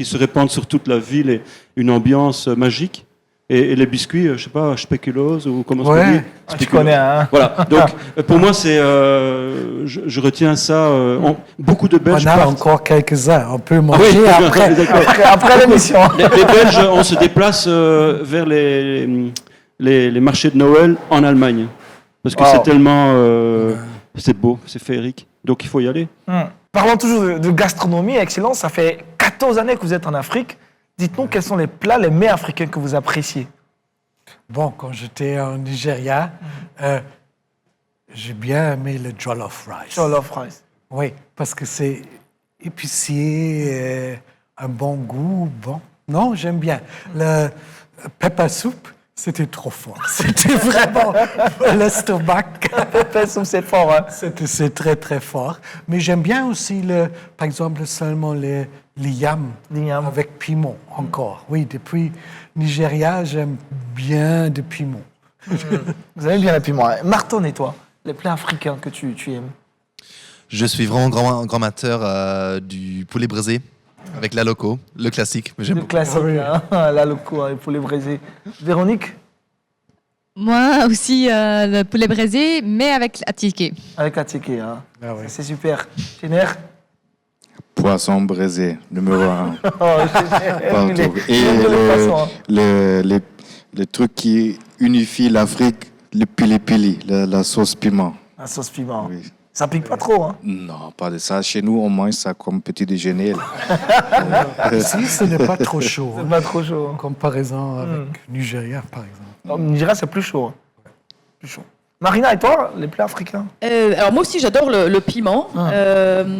se répandent sur toute la ville et une ambiance magique. Et les biscuits, je sais pas, spéculoos ou comment ça se dit. Tu connais, hein. Voilà. Donc pour moi, c'est, je retiens ça. Beaucoup de Belges. On a encore quelques-uns. On peut manger oui, après. Après l'émission. Les Belges, on se déplace vers les marchés de Noël en Allemagne parce que c'est tellement, c'est beau, c'est féerique. Donc il faut y aller. Parlons toujours de gastronomie, excellence. Ça fait 14 années que vous êtes en Afrique. Dites-nous quels sont les plats, les mets africains que vous appréciez. Bon, quand j'étais en Nigeria, j'ai bien aimé le jollof rice. Jollof rice. Oui, parce que c'est épicé, un bon goût. Bon, non, j'aime bien. Le pepper soup, c'était trop fort. C'était vraiment l'estomac. Pepper soup, c'est fort. Hein. C'est très, très fort. Mais j'aime bien aussi, par exemple, seulement les yams avec piment encore. Oui, depuis Nigeria, j'aime bien le piment. Vous aimez bien le piment. Martin, et toi, les plats africains que tu aimes? Je suis vraiment grand amateur du poulet braisé avec la loco, le classique. Mais j'aime Le classique, la loco, le poulet braisé. Véronique? Moi aussi, le poulet braisé, mais avec attiqué. Avec attiqué, hein. Ah oui. C'est super. Schneider? poisson braisé, numéro 1. J'aime les poissons, hein. Le truc qui unifie l'Afrique, le pili-pili, la sauce piment. La sauce piment. Oui. Ça pique pas trop, hein? Non, pas de ça. Chez nous, on mange ça comme petit déjeuner. Ici, ce n'est pas trop chaud. C'est pas trop chaud. En comparaison avec Nigeria, par exemple. Non, Nigeria, c'est plus chaud. Hein. Plus chaud. Marina, et toi, les plats africains? Alors moi aussi j'adore le piment.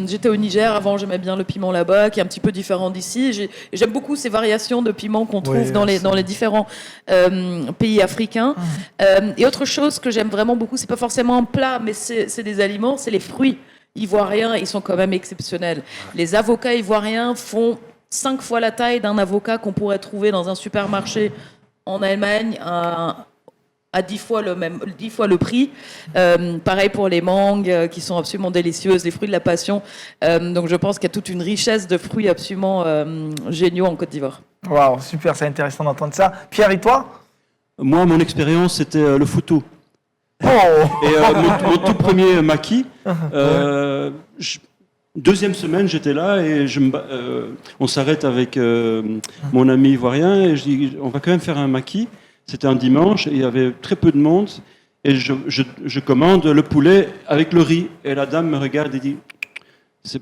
J'étais au Niger avant, j'aimais bien le piment là-bas, qui est un petit peu différent d'ici. J'aime beaucoup ces variations de piment qu'on trouve dans les différents pays africains. Et autre chose que j'aime vraiment beaucoup, c'est pas forcément un plat, mais c'est des aliments, c'est les fruits ivoiriens. Ils sont quand même exceptionnels. Les avocats ivoiriens font 5 fois la taille d'un avocat qu'on pourrait trouver dans un supermarché en Allemagne. À 10 fois le prix. Pareil pour les mangues qui sont absolument délicieuses, les fruits de la passion. Donc je pense qu'il y a toute une richesse de fruits absolument géniaux en Côte d'Ivoire. Waouh, super, c'est intéressant d'entendre ça. Pierre, et toi? Moi, mon expérience, c'était le foutou. Oh. Et mon tout premier maquis, deuxième semaine, j'étais là et on s'arrête avec mon ami ivoirien et je dis, on va quand même faire un maquis. C'était un dimanche et il y avait très peu de monde. Et je commande le poulet avec le riz. Et la dame me regarde et dit,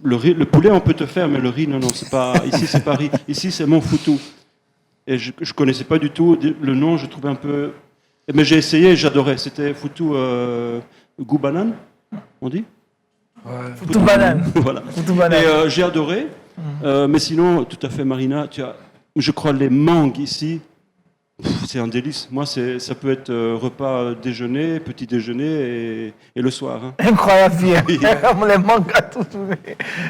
le poulet, on peut te faire, mais le riz, non, c'est pas, ici, c'est pas riz. Ici, c'est mon foutou. Et je connaissais pas du tout le nom, je trouvais un peu... Mais j'ai essayé et j'adorais. C'était foutou goût banane, on dit? Foutou banane. Voilà. Foutou banane. Et j'ai adoré. Mais sinon, tout à fait, Marina, je crois les mangues ici, c'est un délice. Moi, ça peut être repas déjeuner, petit déjeuner et le soir. Hein. Incroyable, Pierre. On les manque à tout.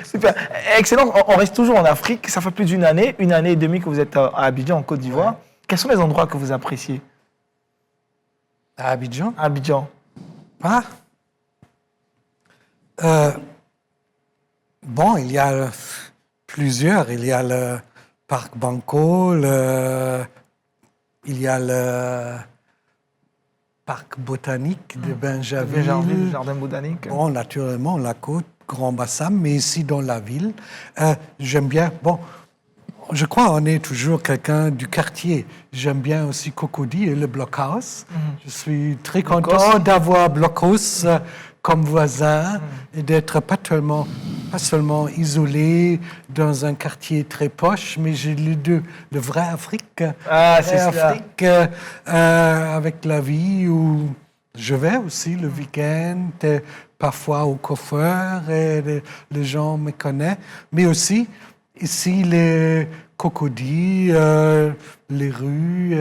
Super. Excellent. On reste toujours en Afrique. Ça fait plus d'une année et demie que vous êtes à Abidjan, en Côte d'Ivoire. Ouais. Quels sont les endroits que vous appréciez? À Abidjan? Abidjan. Bon, il y a plusieurs. Il y a le parc Banco, il y a le parc botanique de Benjaville. Le jardin botanique. Bon, naturellement, la côte, Grand Bassam, mais ici dans la ville. J'aime bien. Bon, je crois qu'on est toujours quelqu'un du quartier. J'aime bien aussi Cocody et le Blockhouse. Je suis très content d'avoir Blockhouse comme voisin et d'être pas seulement isolé dans un quartier très poche, mais j'ai les deux, le vrai Afrique, avec la vie où je vais aussi le week-end, parfois au coiffeur et les gens me connaissent, mais aussi ici les Cocody, les rues,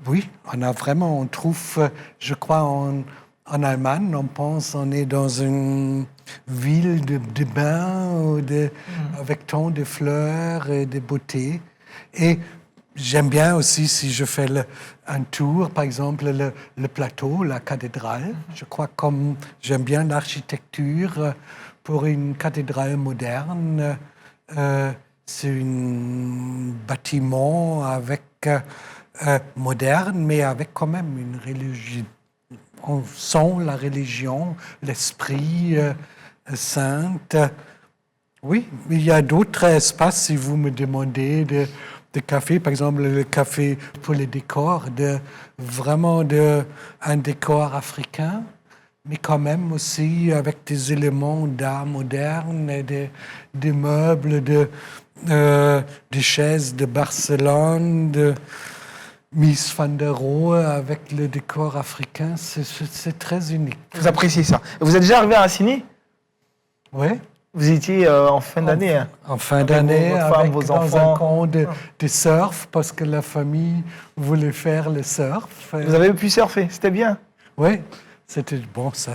oui, on trouve, je crois, en Allemagne, on pense on est dans une ville de bains avec tant de fleurs et de beauté. Et j'aime bien aussi, si je fais un tour, par exemple, le plateau, la cathédrale. Je crois comme j'aime bien l'architecture pour une cathédrale moderne. C'est un bâtiment moderne, mais avec quand même une religion. On sent la religion, l'esprit sainte. Oui, il y a d'autres espaces, si vous me demandez, de café. Par exemple, le café pour les décors, vraiment un décor africain, mais quand même aussi avec des éléments d'art moderne, des meubles, des chaises de Barcelone, Mies van der Rohe avec le décor africain, c'est très unique. Vous appréciez ça. Vous êtes déjà arrivé à Assini? Oui. Vous étiez en fin d'année. En fin d'année, avec vos dans enfants. un camp de surf, parce que la famille voulait faire le surf. Vous avez pu surfer, c'était bien. Oui, c'était bon. Ça,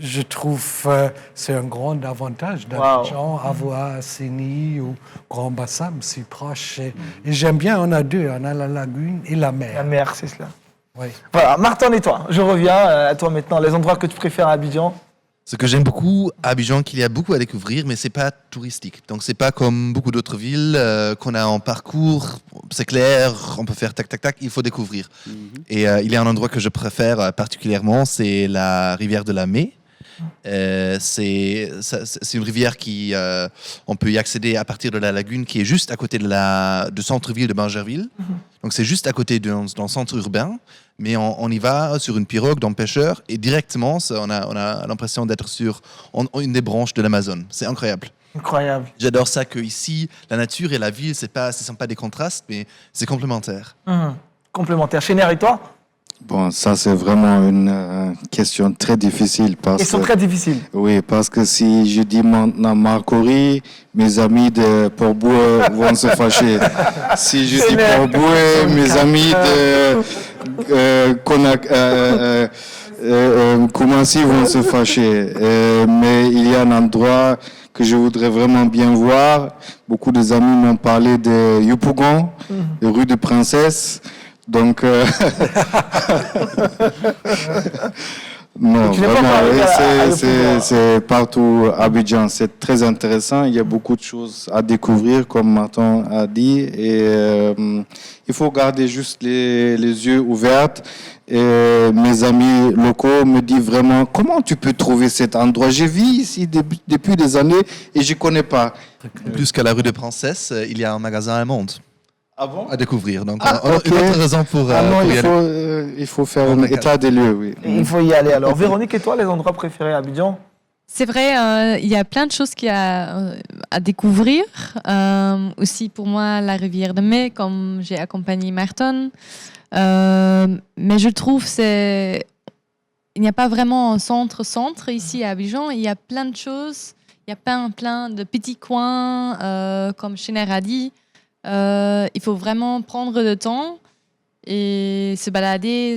je trouve, c'est un grand avantage d'Abidjan, avoir Assini ou Grand Bassam si proche. Et j'aime bien, on a deux, on a la lagune et la mer. La mer, c'est cela. Oui. Voilà, Martin et toi, je reviens à toi maintenant. Les endroits que tu préfères à Abidjan? Ce que j'aime beaucoup à Abidjan, qu'il y a beaucoup à découvrir, mais c'est pas touristique. Donc c'est pas comme beaucoup d'autres villes qu'on a en parcours. C'est clair, on peut faire tac tac tac. Il faut découvrir. Et il y a un endroit que je préfère particulièrement, c'est la rivière de la Mai. C'est une rivière qui, on peut y accéder à partir de la lagune qui est juste à côté du centre-ville de Bingerville. Donc c'est juste à côté dans le centre urbain, mais on y va sur une pirogue dans le pêcheur et directement, on a l'impression d'être sur une des branches de l'Amazone. C'est incroyable. Incroyable. J'adore ça qu'ici, la nature et la ville, ce ne sont pas des contrastes, mais c'est complémentaire. Complémentaire. Chéner, et toi? Bon, ça c'est vraiment une question très difficile. Ils sont très difficiles. Oui, parce que si je dis maintenant Marcory, mes amis de Port-Boueux vont se fâcher. Si je dis Port-Boueux, mes amis de Koumassi vont se fâcher. Mais il y a un endroit que je voudrais vraiment bien voir. Beaucoup des amis m'ont parlé de Yopougon, de rue de Princesse. Donc, non, vraiment, c'est partout à Abidjan. C'est très intéressant. Il y a beaucoup de choses à découvrir, comme Martin a dit. Et il faut garder juste les yeux ouverts. Et mes amis locaux me disent vraiment, comment tu peux trouver cet endroit? J'ai vu ici depuis des années et je ne connais pas. Plus qu'à la rue de Princesse, il y a un magasin allemande. Ah bon? À découvrir. Donc, on a une autre raison pour, il faut faire un état des lieux, oui. Il faut y aller. Alors, Véronique, et toi, les endroits préférés à Abidjan? C'est vrai, il y a plein de choses à découvrir. Aussi, pour moi, la rivière de Mai, comme j'ai accompagné Martin. Mais je trouve il n'y a pas vraiment un centre ici à Abidjan. Il y a plein de choses. Il y a plein de petits coins, comme Chéner a dit. Il faut vraiment prendre le temps et se balader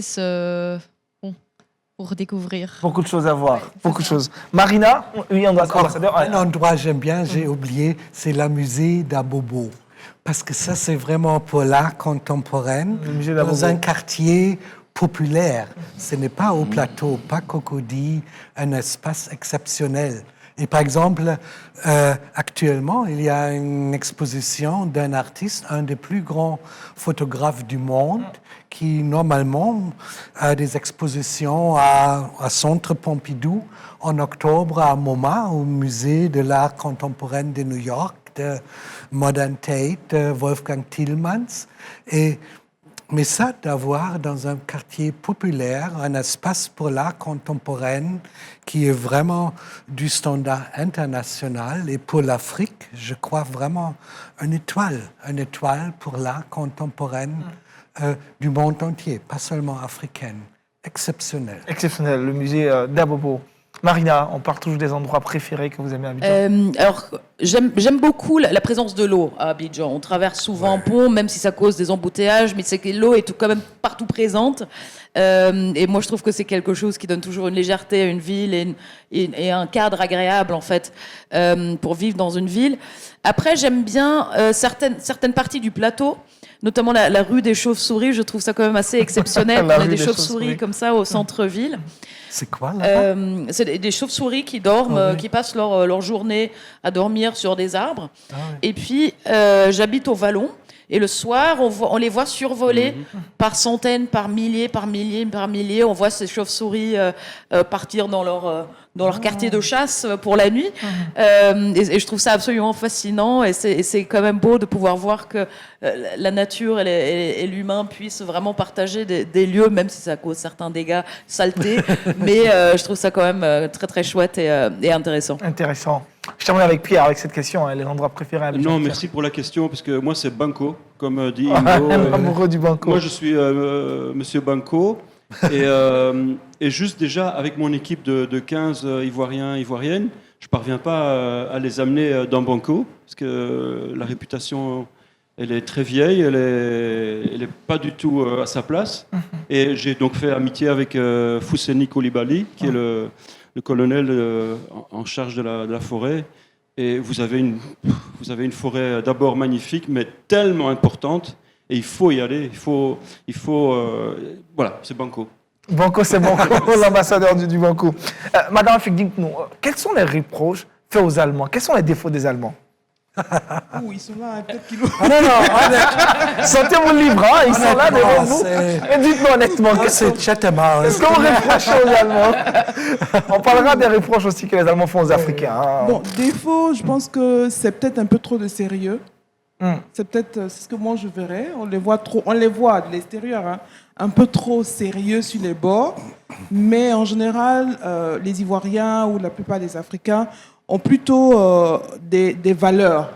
pour découvrir. Beaucoup de choses à voir, beaucoup de choses. Marina, oui, ambassadeur. Un endroit que j'aime bien, j'ai oublié, c'est le musée d'Abobo. Parce que ça, c'est vraiment pour l'art contemporain, dans un quartier populaire. Ce n'est pas au plateau, pas Cocody, un espace exceptionnel. Et par exemple, actuellement, il y a une exposition d'un artiste, un des plus grands photographes du monde, qui normalement a des expositions à Centre Pompidou en octobre à MoMA, au Musée de l'art contemporain de New York, de Modern Tate, de Wolfgang Tillmans. Mais ça, d'avoir dans un quartier populaire un espace pour l'art contemporain qui est vraiment du standard international et pour l'Afrique, je crois vraiment une étoile pour l'art contemporain du monde entier, pas seulement africaine. Exceptionnel. Exceptionnel, le musée d'Abobo. Marina, on parle toujours des endroits préférés que vous aimez à Abidjan. Alors, j'aime beaucoup la présence de l'eau à Abidjan. On traverse souvent un pont, même si ça cause des embouteillages, mais c'est que l'eau est quand même partout présente. Et moi, je trouve que c'est quelque chose qui donne toujours une légèreté à une ville et un cadre agréable, en fait, pour vivre dans une ville. Après, j'aime bien certaines parties du plateau, notamment la rue des Chauves-souris. Je trouve ça quand même assez exceptionnel. On a des chauves-souris comme ça au centre-ville. C'est quoi là? C'est des chauves-souris qui dorment, qui passent leur journée à dormir sur des arbres. Ah, oui. Et puis, j'habite au Vallon. Et le soir, on les voit survoler par centaines, par milliers. On voit ces chauves-souris partir dans leur quartier de chasse pour la nuit. Et je trouve ça absolument fascinant. Et c'est quand même beau de pouvoir voir que la nature et l'humain puissent vraiment partager des lieux, même si ça cause certains dégâts, saletés. Mais je trouve ça quand même très, très chouette et intéressant. Intéressant. Je termine avec Pierre avec cette question, les endroits préférés à Abidjan. Non, merci pour la question, parce que moi, c'est Banco, comme dit Ingo. Amoureux du Banco. Moi, je suis Monsieur Banco. Et juste déjà, avec mon équipe de 15 Ivoiriens, Ivoiriennes, je ne parviens pas à les amener dans Banco, parce que la réputation, elle est très vieille, elle est pas du tout à sa place. Et j'ai donc fait amitié avec Fousseni Koulibaly, qui est le colonel en charge de la forêt. Et vous avez une forêt d'abord magnifique, mais tellement importante. Et il faut y aller. Voilà, c'est Banco. Banco, c'est Banco, l'ambassadeur du Banco. Madame Afik, dites-nous, quels sont les reproches faits aux Allemands? Quels sont les défauts des Allemands? Ouh, ils sont là, peut-être qu'ils Ah non, non, Sentez-vous libre, hein, ils sont là devant vous. c'est- Et dites-moi honnêtement, c'est Chatema. qu'est-ce que vous reprochez aux Allemands? On parlera des reproches aussi que les Allemands font aux Africains. Hein. Bon, défaut, je pense que c'est peut-être un peu trop de sérieux. C'est peut-être c'est ce que moi je verrais. On les voit de l'extérieur, hein, un peu trop sérieux sur les bords. Mais en général, les Ivoiriens ou la plupart des Africains ont plutôt des valeurs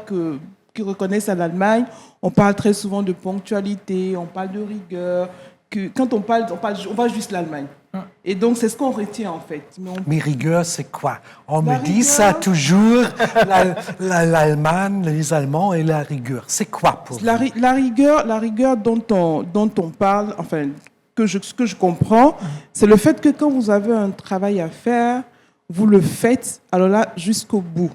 qu'ils reconnaissent à l'Allemagne. On parle très souvent de ponctualité, on parle de rigueur. Quand on va juste l'Allemagne. Et donc, c'est ce qu'on retient, en fait. Mais rigueur, c'est quoi? On La me dit rigueur- ça toujours, l'Allemagne, les Allemands et la rigueur. C'est quoi pour vous? La rigueur dont on parle, enfin, ce que je comprends, c'est le fait que quand vous avez un travail à faire, vous le faites, alors là, jusqu'au bout.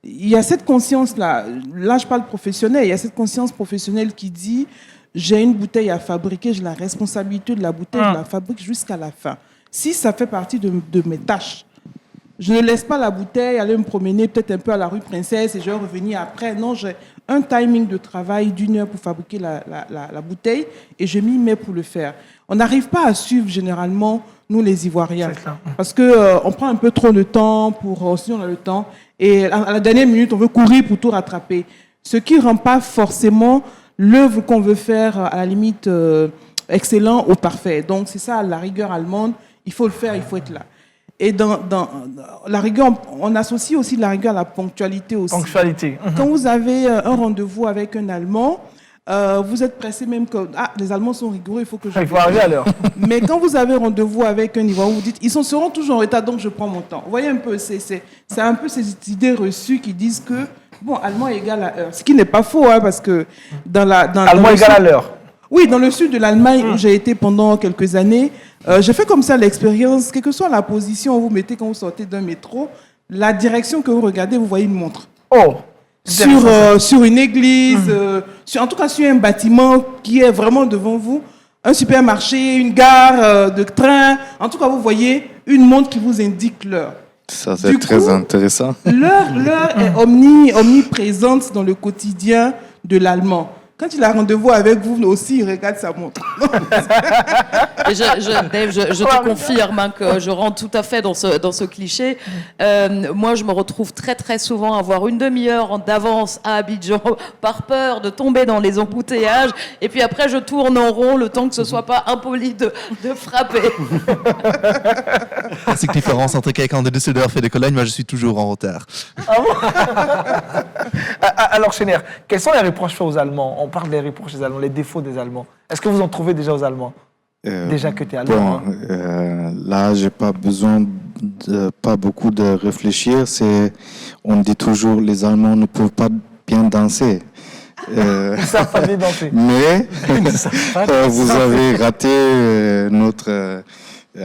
Il y a cette conscience-là, là je parle professionnel, il y a cette conscience professionnelle qui dit j'ai une bouteille à fabriquer, j'ai la responsabilité de la bouteille, je la fabrique jusqu'à la fin. Si ça fait partie de mes tâches, je ne laisse pas la bouteille aller me promener peut-être un peu à la rue Princesse et je vais revenir après. Non, j'ai un timing de travail d'1 heure pour fabriquer la bouteille et je m'y mets pour le faire. On n'arrive pas à suivre généralement, nous les Ivoiriens, parce qu'on prend un peu trop de temps, si on a le temps, et à la dernière minute, on veut courir pour tout rattraper. Ce qui ne rend pas forcément l'œuvre qu'on veut faire, à la limite, excellent ou parfait. Donc, c'est ça, la rigueur allemande. Il faut le faire, il faut être là. Et dans la rigueur, on associe aussi la rigueur à la ponctualité aussi. Ponctualité. Quand vous avez un rendez-vous avec un Allemand, vous êtes pressé même que les Allemands sont rigoureux, il faut que je... Il faut arriver à l'heure. Mais quand vous avez rendez-vous avec un Ivoirien, vous dites, ils seront toujours en retard, donc je prends mon temps. Vous voyez un peu, c'est un peu ces idées reçues qui disent que, bon, allemand égale à heure. Ce qui n'est pas faux, hein, parce que Allemand égale à l'heure. Oui, dans le sud de l'Allemagne, où j'ai été pendant quelques années, j'ai fait comme ça l'expérience, quelle que soit la position où vous mettez quand vous sortez d'un métro, la direction que vous regardez, vous voyez une montre. Oh! Sur une église, en tout cas sur un bâtiment qui est vraiment devant vous, un supermarché, une gare de train, en tout cas vous voyez une montre qui vous indique l'heure. Ça, c'est très intéressant. L'heure est omniprésente dans le quotidien de l'Allemand. Quand il a rendez-vous avec vous aussi, il regarde sa montre. Et Dave, je te confirme hein, que je rentre tout à fait dans ce cliché. Moi, je me retrouve très très souvent à avoir une demi-heure d'avance à Abidjan par peur de tomber dans les embouteillages. Et puis après, je tourne en rond le temps que ce soit pas impoli de frapper. La différence entre quelqu'un de Düsseldorf et de Cologne, moi je suis toujours en retard. Alors, Schenner, quels sont les reproches faits aux Allemands? On parle des reproches des Allemands, les défauts des Allemands. Est-ce que vous en trouvez déjà aux Allemands? Déjà que tu es allemand. Bon, là, j'ai pas besoin pas beaucoup de réfléchir. On dit toujours les Allemands ne peuvent pas bien danser. Ils savent pas bien danser. Mais vous avez raté notre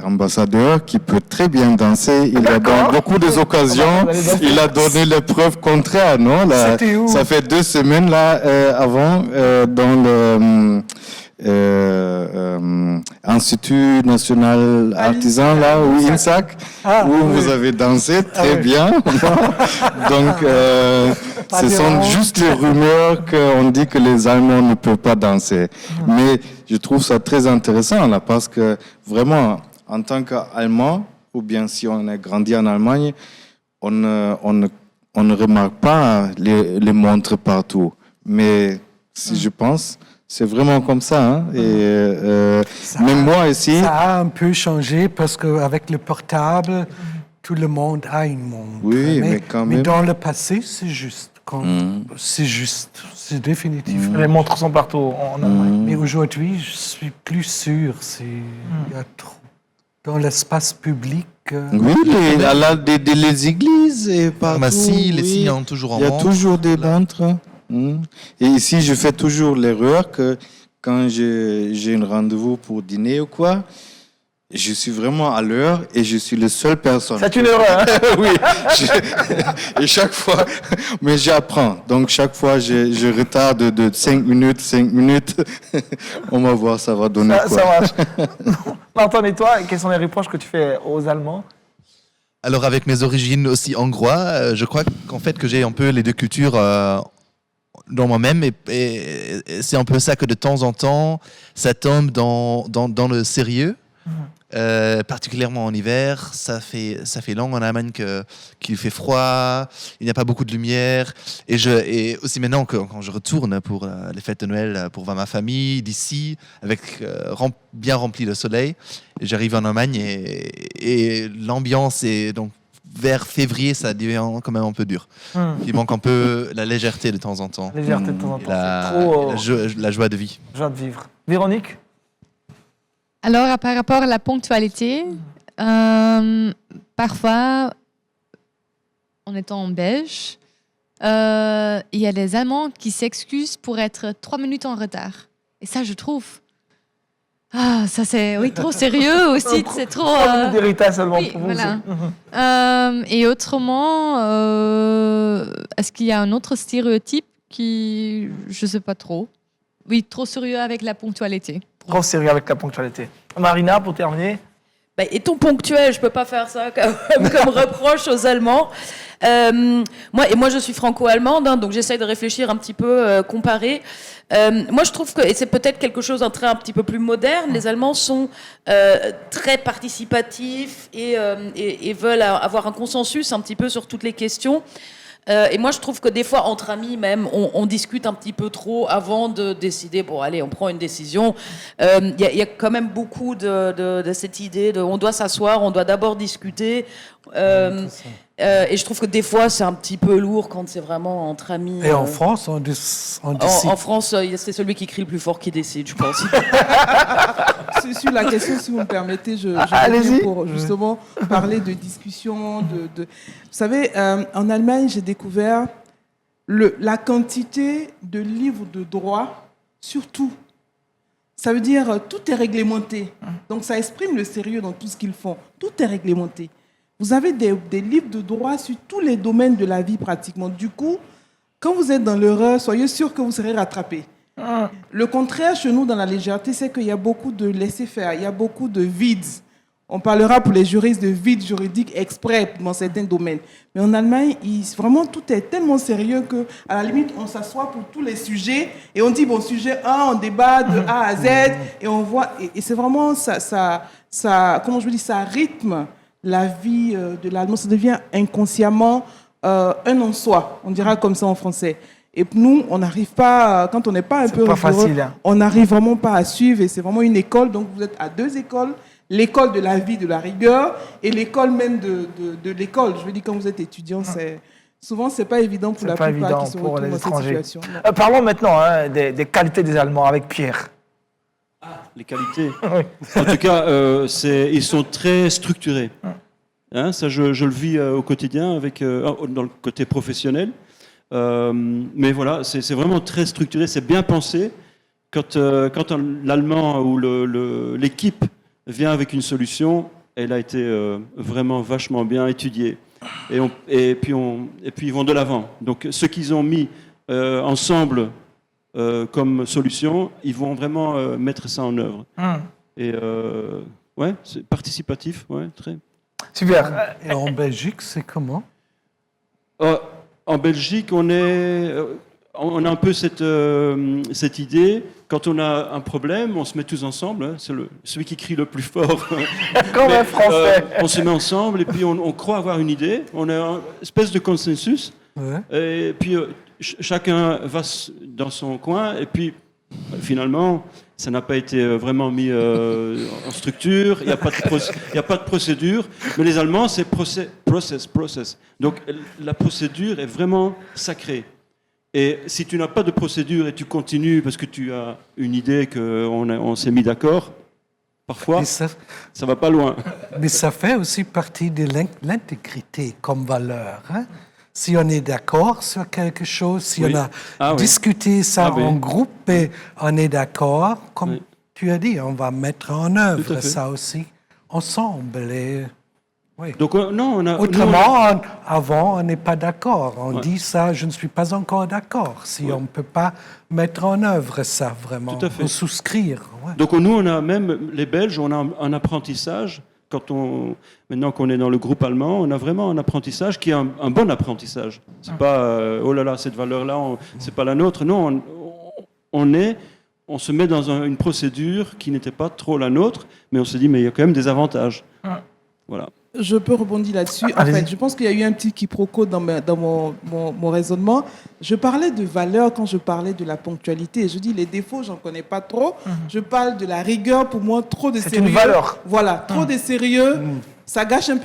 ambassadeur qui peut très bien danser. Il a dans beaucoup d'occasions, il a donné les preuves contraires, non? Là, c'était où? ça fait 2 semaines là avant dans le Institut national artisan là, ou INSAC, où vous avez dansé très bien. Donc, ce sont juste les rumeurs qu'on dit que les Allemands ne peuvent pas danser. Mais je trouve ça très intéressant là, parce que vraiment, en tant qu'Allemand, ou bien si on a grandi en Allemagne, on ne remarque pas les montres partout. Mais si je pense, c'est vraiment comme ça. Hein? Et même moi ici... Ça a un peu changé parce qu'avec le portable, tout le monde a une montre. Oui, mais quand même... Mais dans le passé, c'est juste. C'est juste. C'est définitif. Les montres sont partout en Allemagne. Mais aujourd'hui, je suis plus sûr. Il y a trop. Dans l'espace public. Oui, les églises et partout. Pharmacie, les signes sont toujours en vente. Il y a toujours des montres. Et ici, je fais toujours l'erreur que quand j'ai un rendez-vous pour dîner ou quoi, je suis vraiment à l'heure et je suis la seule personne. C'est une erreur, hein? Oui. Et chaque fois, mais j'apprends. Donc, chaque fois, je retarde de 5 minutes. On va voir, ça va donner quoi. Ça marche. Martin, et toi, quels sont les reproches que tu fais aux Allemands? alors avec mes origines aussi hongroises, je crois qu'en fait que j'ai un peu les deux cultures dans moi-même et c'est un peu ça que de temps en temps ça tombe dans le sérieux. Particulièrement en hiver, ça fait long en Allemagne qu'il fait froid, il n'y a pas beaucoup de lumière. Et aussi maintenant quand je retourne pour les fêtes de Noël, pour voir ma famille d'ici, avec bien rempli de soleil, et j'arrive en Allemagne et l'ambiance est donc vers février, ça devient quand même un peu dur. Il manque un peu la légèreté de temps en temps. Légèreté de temps en temps. La joie de vie. Joie de vivre. Véronique? Alors, par rapport à la ponctualité, parfois, en étant en Belge, il y a des Allemands qui s'excusent pour être 3 minutes en retard. Et ça, je trouve... Ah, ça c'est trop sérieux aussi, c'est trop... 3 minutes d'héritage seulement oui, pour vous. voilà. Et autrement, est-ce qu'il y a un autre stéréotype qui... Je ne sais pas trop. Oui, trop sérieux avec la ponctualité. Trop sérieux avec la ponctualité. Marina, pour terminer. Étant ponctuel, je peux pas faire ça comme reproche aux Allemands. Moi, je suis franco-allemande, hein, donc j'essaye de réfléchir un petit peu, comparer. Moi, je trouve que, et c'est peut-être quelque chose d'un trait un petit peu plus moderne, les Allemands sont très participatifs et veulent avoir un consensus un petit peu sur toutes les questions. Et moi, je trouve que des fois, entre amis même, on discute un petit peu trop avant de décider. Bon, allez, on prend une décision. Il y a quand même beaucoup de cette idée de on doit s'asseoir, on doit d'abord discuter. Et je trouve que des fois, c'est un petit peu lourd quand c'est vraiment entre amis. Et en France, on décide. En France, c'est celui qui crie le plus fort qui décide, je pense. Sur la question, si vous me permettez, je Allez-y. pour justement parler de discussion. Vous savez, en Allemagne, j'ai découvert la quantité de livres de droit, surtout. Ça veut dire tout est réglementé. Donc ça exprime le sérieux dans tout ce qu'ils font. Tout est réglementé. Vous avez des livres de droit sur tous les domaines de la vie pratiquement. Du coup, quand vous êtes dans l'erreur, soyez sûr que vous serez rattrapé. Le contraire, chez nous, dans la légèreté, c'est qu'il y a beaucoup de laisser-faire, il y a beaucoup de vides. On parlera pour les juristes de vides juridiques exprès dans certains domaines. Mais en Allemagne, vraiment, tout est tellement sérieux qu'à la limite, on s'assoit pour tous les sujets et on dit, bon, sujet 1, on débat de A à Z et on voit... Et c'est vraiment comment je vous dis, ça rythme la vie de l'Allemand. Ça devient inconsciemment un en soi, on dira comme ça en français. Et nous, on n'arrive pas, quand on n'est pas un peu rigoureux, facile, hein. on n'arrive vraiment pas à suivre. Et c'est vraiment une école, donc vous êtes à 2 écoles. L'école de la vie, de la rigueur, et l'école même de l'école. Je veux dire, quand vous êtes étudiant, souvent, c'est pas évident pour la plupart qui se retrouvent dans cette situation. Parlons maintenant des qualités des Allemands avec Pierre. Les qualités. Oui. En tout cas, ils sont très structurés. Hein, ça, je le vis au quotidien dans le côté professionnel. Mais voilà, c'est vraiment très structuré, c'est bien pensé. Quand l'Allemand ou l'équipe vient avec une solution, elle a été vraiment vachement bien étudiée. Et puis ils vont de l'avant. Donc ce qu'ils ont mis ensemble comme solution, ils vont vraiment mettre ça en œuvre. Et ouais, c'est participatif, ouais, très. Super. Et en Belgique, c'est comment? En Belgique, on a un peu cette idée. Quand on a un problème, on se met tous ensemble. Hein, c'est celui qui crie le plus fort. Comme un Français. On se met ensemble et puis on croit avoir une idée. On a une espèce de consensus. Ouais. Et puis chacun va dans son coin. Et puis finalement, ça n'a pas été vraiment mis en structure. Il n'y a pas de procédure. Mais les Allemands, c'est process. Donc la procédure est vraiment sacrée. Et si tu n'as pas de procédure et tu continues parce que tu as une idée qu'on s'est mis d'accord, parfois, ça ne va pas loin. Mais ça fait aussi partie de l'intégrité comme valeur. Hein? Si on est d'accord sur quelque chose, si on a discuté ça en groupe et on est d'accord, comme tu as dit, on va mettre en œuvre ça aussi ensemble. Et, oui. Donc, autrement, avant, on n'est pas d'accord. On dit ça, je ne suis pas encore d'accord. Si on ne peut pas mettre en œuvre ça, vraiment, ou souscrire. Ouais. Donc, nous, on a même, les Belges, on a un apprentissage Maintenant qu'on est dans le groupe allemand, on a vraiment un apprentissage qui est un bon apprentissage. C'est pas oh là là, cette valeur-là, c'est pas la nôtre. Non, on se met dans une procédure qui n'était pas trop la nôtre, mais on se dit mais il y a quand même des avantages. Voilà. Je peux rebondir là-dessus. En fait, je pense qu'il y a eu un petit quiproquo dans mon raisonnement. Je parlais de valeur quand je parlais de la ponctualité. Je dis les défauts, j'en connais pas trop. Je parle de la rigueur. Pour moi, trop de sérieux. C'est une valeur. Voilà, trop de sérieux, ça gâche un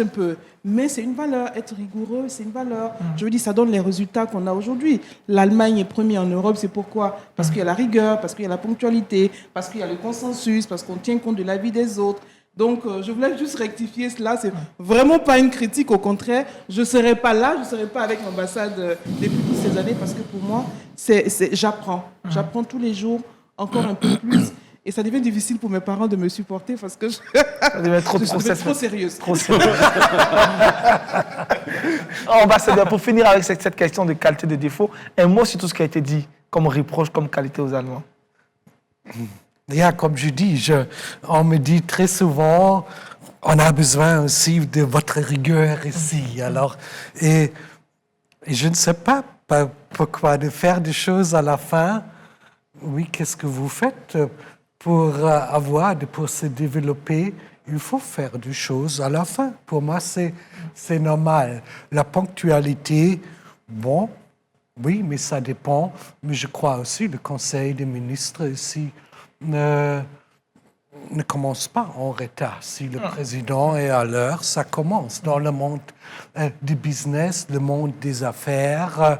peu. Mais c'est une valeur. Être rigoureux, c'est une valeur. Je veux dire, ça donne les résultats qu'on a aujourd'hui. L'Allemagne est première en Europe, c'est pourquoi? Parce qu'il y a la rigueur, parce qu'il y a la ponctualité, parce qu'il y a le consensus, parce qu'on tient compte de la vie des autres. Donc, je voulais juste rectifier cela. C'est vraiment pas une critique, au contraire. Je ne serais pas là, je ne serais pas avec l'ambassade depuis toutes ces années parce que pour moi, j'apprends. J'apprends tous les jours, encore un peu plus. Et ça devient difficile pour mes parents de me supporter parce que ça devient trop sérieuse. Trop sérieuse. Ambassadeur, pour finir avec cette question de qualité de défaut, un mot sur tout ce qui a été dit comme reproche, comme qualité aux Allemands. Comme je dis, on me dit très souvent, on a besoin aussi de votre rigueur ici. Alors, et je ne sais pas pourquoi de faire des choses à la fin. Oui, qu'est-ce que vous faites pour pour se développer? Il faut faire des choses à la fin. Pour moi, c'est normal. La ponctualité, bon, oui, mais ça dépend. Mais je crois aussi le Conseil des ministres ici ne commence pas en retard. Si le président est à l'heure, ça commence. Dans le monde du business, le monde des affaires,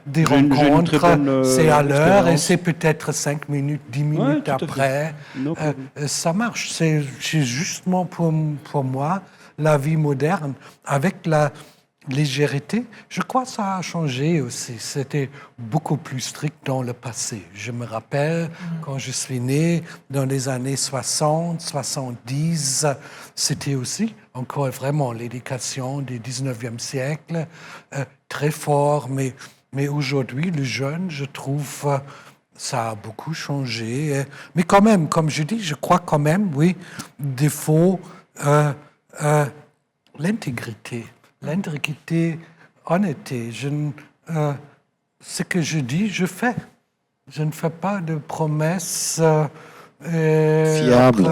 des rencontres, c'est à l'heure et c'est peut-être 5 minutes, 10 minutes après. Ça marche. C'est justement pour moi la vie moderne avec la légèreté. Je crois que ça a changé aussi. C'était beaucoup plus strict dans le passé. Je me rappelle quand je suis né dans les années 60, 70, c'était aussi encore vraiment l'éducation du 19e siècle, très fort. Mais aujourd'hui, les jeunes, je trouve, ça a beaucoup changé. Mais quand même, comme je dis, je crois quand même, oui, défaut, l'intégrité. L'intégrité, honnêteté. Ce que je dis, je fais. Je ne fais pas de promesses fiables.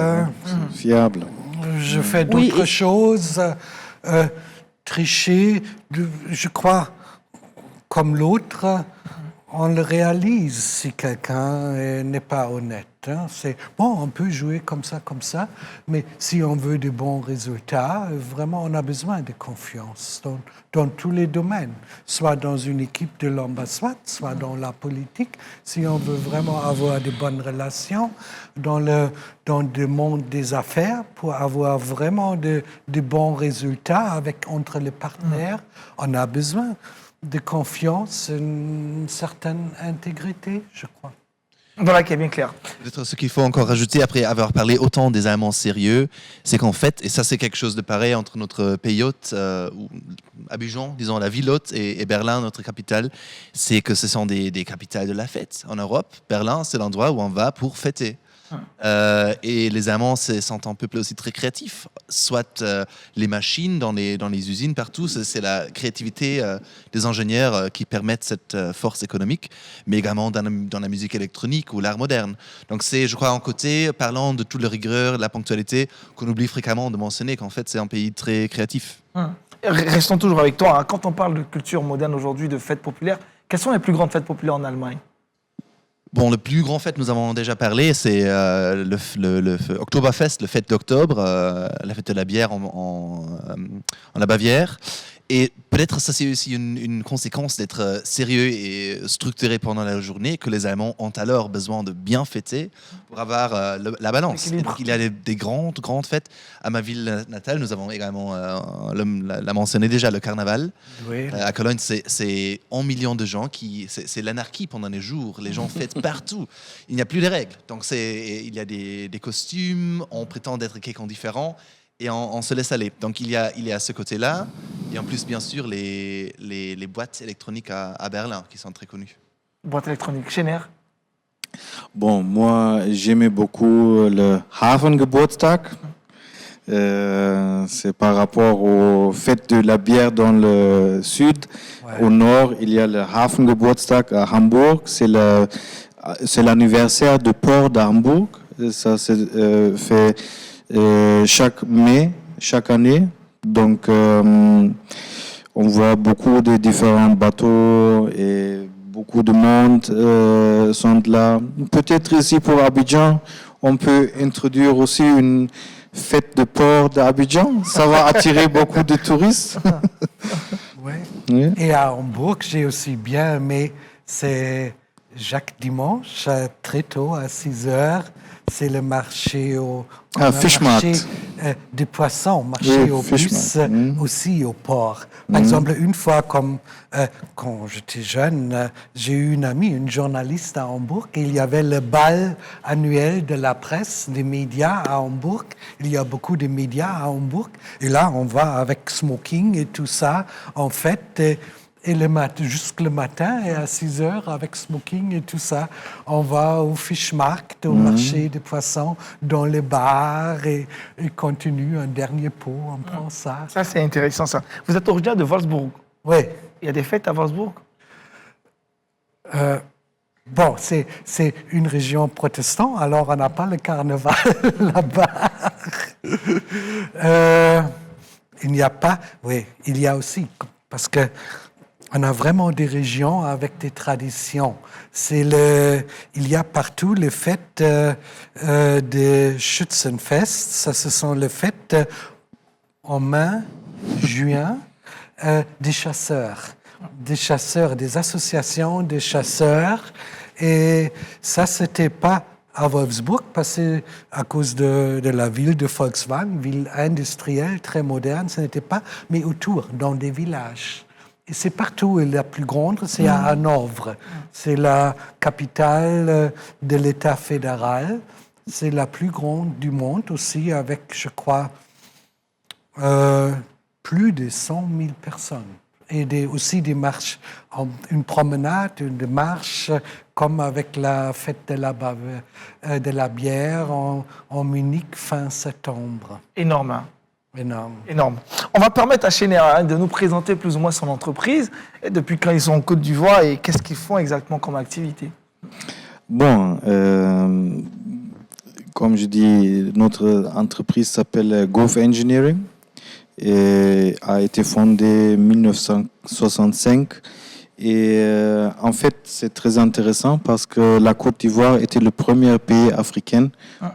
Je fais d'autres choses. Tricher, je crois, comme l'autre, on le réalise si quelqu'un n'est pas honnête. C'est bon, on peut jouer comme ça, mais si on veut de bons résultats, vraiment, on a besoin de confiance dans tous les domaines, soit dans une équipe de l'ambassade, soit dans la politique. Si on veut vraiment avoir de bonnes relations dans le monde des affaires, pour avoir vraiment de bons résultats entre les partenaires, on a besoin de confiance, une certaine intégrité, je crois. Voilà, qui est bien clair. Peut-être ce qu'il faut encore rajouter, après avoir parlé autant des Allemands sérieux, c'est qu'en fait, et ça c'est quelque chose de pareil entre notre pays hôte, Abidjan, disons la ville hôte, et Berlin, notre capitale, c'est que ce sont des capitales de la fête. En Europe, Berlin, c'est l'endroit où on va pour fêter. Et les Allemands sont un peuple aussi très créatif. Soit les machines dans les usines partout, c'est la créativité des ingénieurs qui permettent cette force économique, mais également dans la musique électronique ou l'art moderne. Donc c'est, je crois, un côté, parlant de toute la rigueur, de la ponctualité, qu'on oublie fréquemment de mentionner qu'en fait c'est un pays très créatif. Restons toujours avec toi. Quand on parle de culture moderne aujourd'hui, de fêtes populaires, quelles sont les plus grandes fêtes populaires en Allemagne? Bon, le plus grand fête, nous avons déjà parlé, c'est le Oktoberfest, le fête d'octobre, la fête de la bière en la Bavière. Et peut-être ça c'est aussi une conséquence d'être sérieux et structuré pendant la journée que les Allemands ont alors besoin de bien fêter pour avoir la balance. Et donc il y a des grandes fêtes. À ma ville natale, nous avons également, l'a mentionné déjà, le carnaval. Oui. À Cologne, c'est 1 million de gens c'est l'anarchie pendant les jours. Les gens fêtent partout. Il n'y a plus de règles. Donc il y a des costumes, on prétend être quelqu'un différent. Et on se laisse aller. Donc il y a ce côté-là, et en plus bien sûr les boîtes électroniques à Berlin qui sont très connues. Boîte électronique, Schenner. Bon, moi j'aimais beaucoup le Hafengeburtstag. C'est par rapport au fête de la bière dans le sud. Ouais. Au nord, il y a le Hafengeburtstag à Hambourg. C'est l'anniversaire du port d'Hambourg. Ça se fait chaque mai, chaque année. Donc, on voit beaucoup de différents bateaux et beaucoup de monde sont là. Peut-être ici pour Abidjan, on peut introduire aussi une fête de port d'Abidjan. Ça va attirer beaucoup de touristes. Ouais. Oui. Et à Hambourg, j'ai aussi bien aimé, c'est chaque dimanche, très tôt, à 6 heures, c'est le marché Fishmarkt. des poissons, marché Oui, au bus, Fishmarkt. aussi au port. Par exemple, une fois, quand j'étais jeune, j'ai eu une amie, une journaliste à Hambourg, et il y avait le bal annuel de la presse, des médias à Hambourg. Il y a beaucoup de médias à Hambourg. Et là, on va avec smoking et tout ça, en fait. Et jusqu'au matin, et à 6 heures, avec smoking et tout ça, on va au Fishmarkt, au marché des poissons, dans les bars, et continue un dernier pot, on prend ça. Ça, c'est intéressant, ça. Vous êtes originaire de Wolfsburg. Oui. Il y a des fêtes à Wolfsburg? Bon, c'est une région protestante, alors on n'a pas le carnaval là-bas. Il n'y a pas... Oui, il y a aussi, parce que on a vraiment des régions avec des traditions. Il y a partout les fêtes de Schützenfest. Ça, ce sont les fêtes en mai, juin, des chasseurs, des associations de chasseurs. Et ça, c'était pas à Wolfsburg, parce que à cause de la ville de Volkswagen, ville industrielle très moderne, ce n'était pas, mais autour, dans des villages. Et c'est partout. Et la plus grande, c'est à Hanovre. C'est la capitale de l'État fédéral. C'est la plus grande du monde aussi, avec, je crois, plus de 100 000 personnes. Et aussi des marches, une promenade, une marche, comme avec la fête de la bière en Munich fin septembre. Énorme. Hein? Énorme. Énorme. On va permettre à Chénéra de nous présenter plus ou moins son entreprise, et depuis quand ils sont en Côte d'Ivoire et qu'est-ce qu'ils font exactement comme activité. Bon, comme je dis, notre entreprise s'appelle Gulf Engineering et a été fondée en 1965. Et en fait, c'est très intéressant parce que la Côte d'Ivoire était le premier pays africain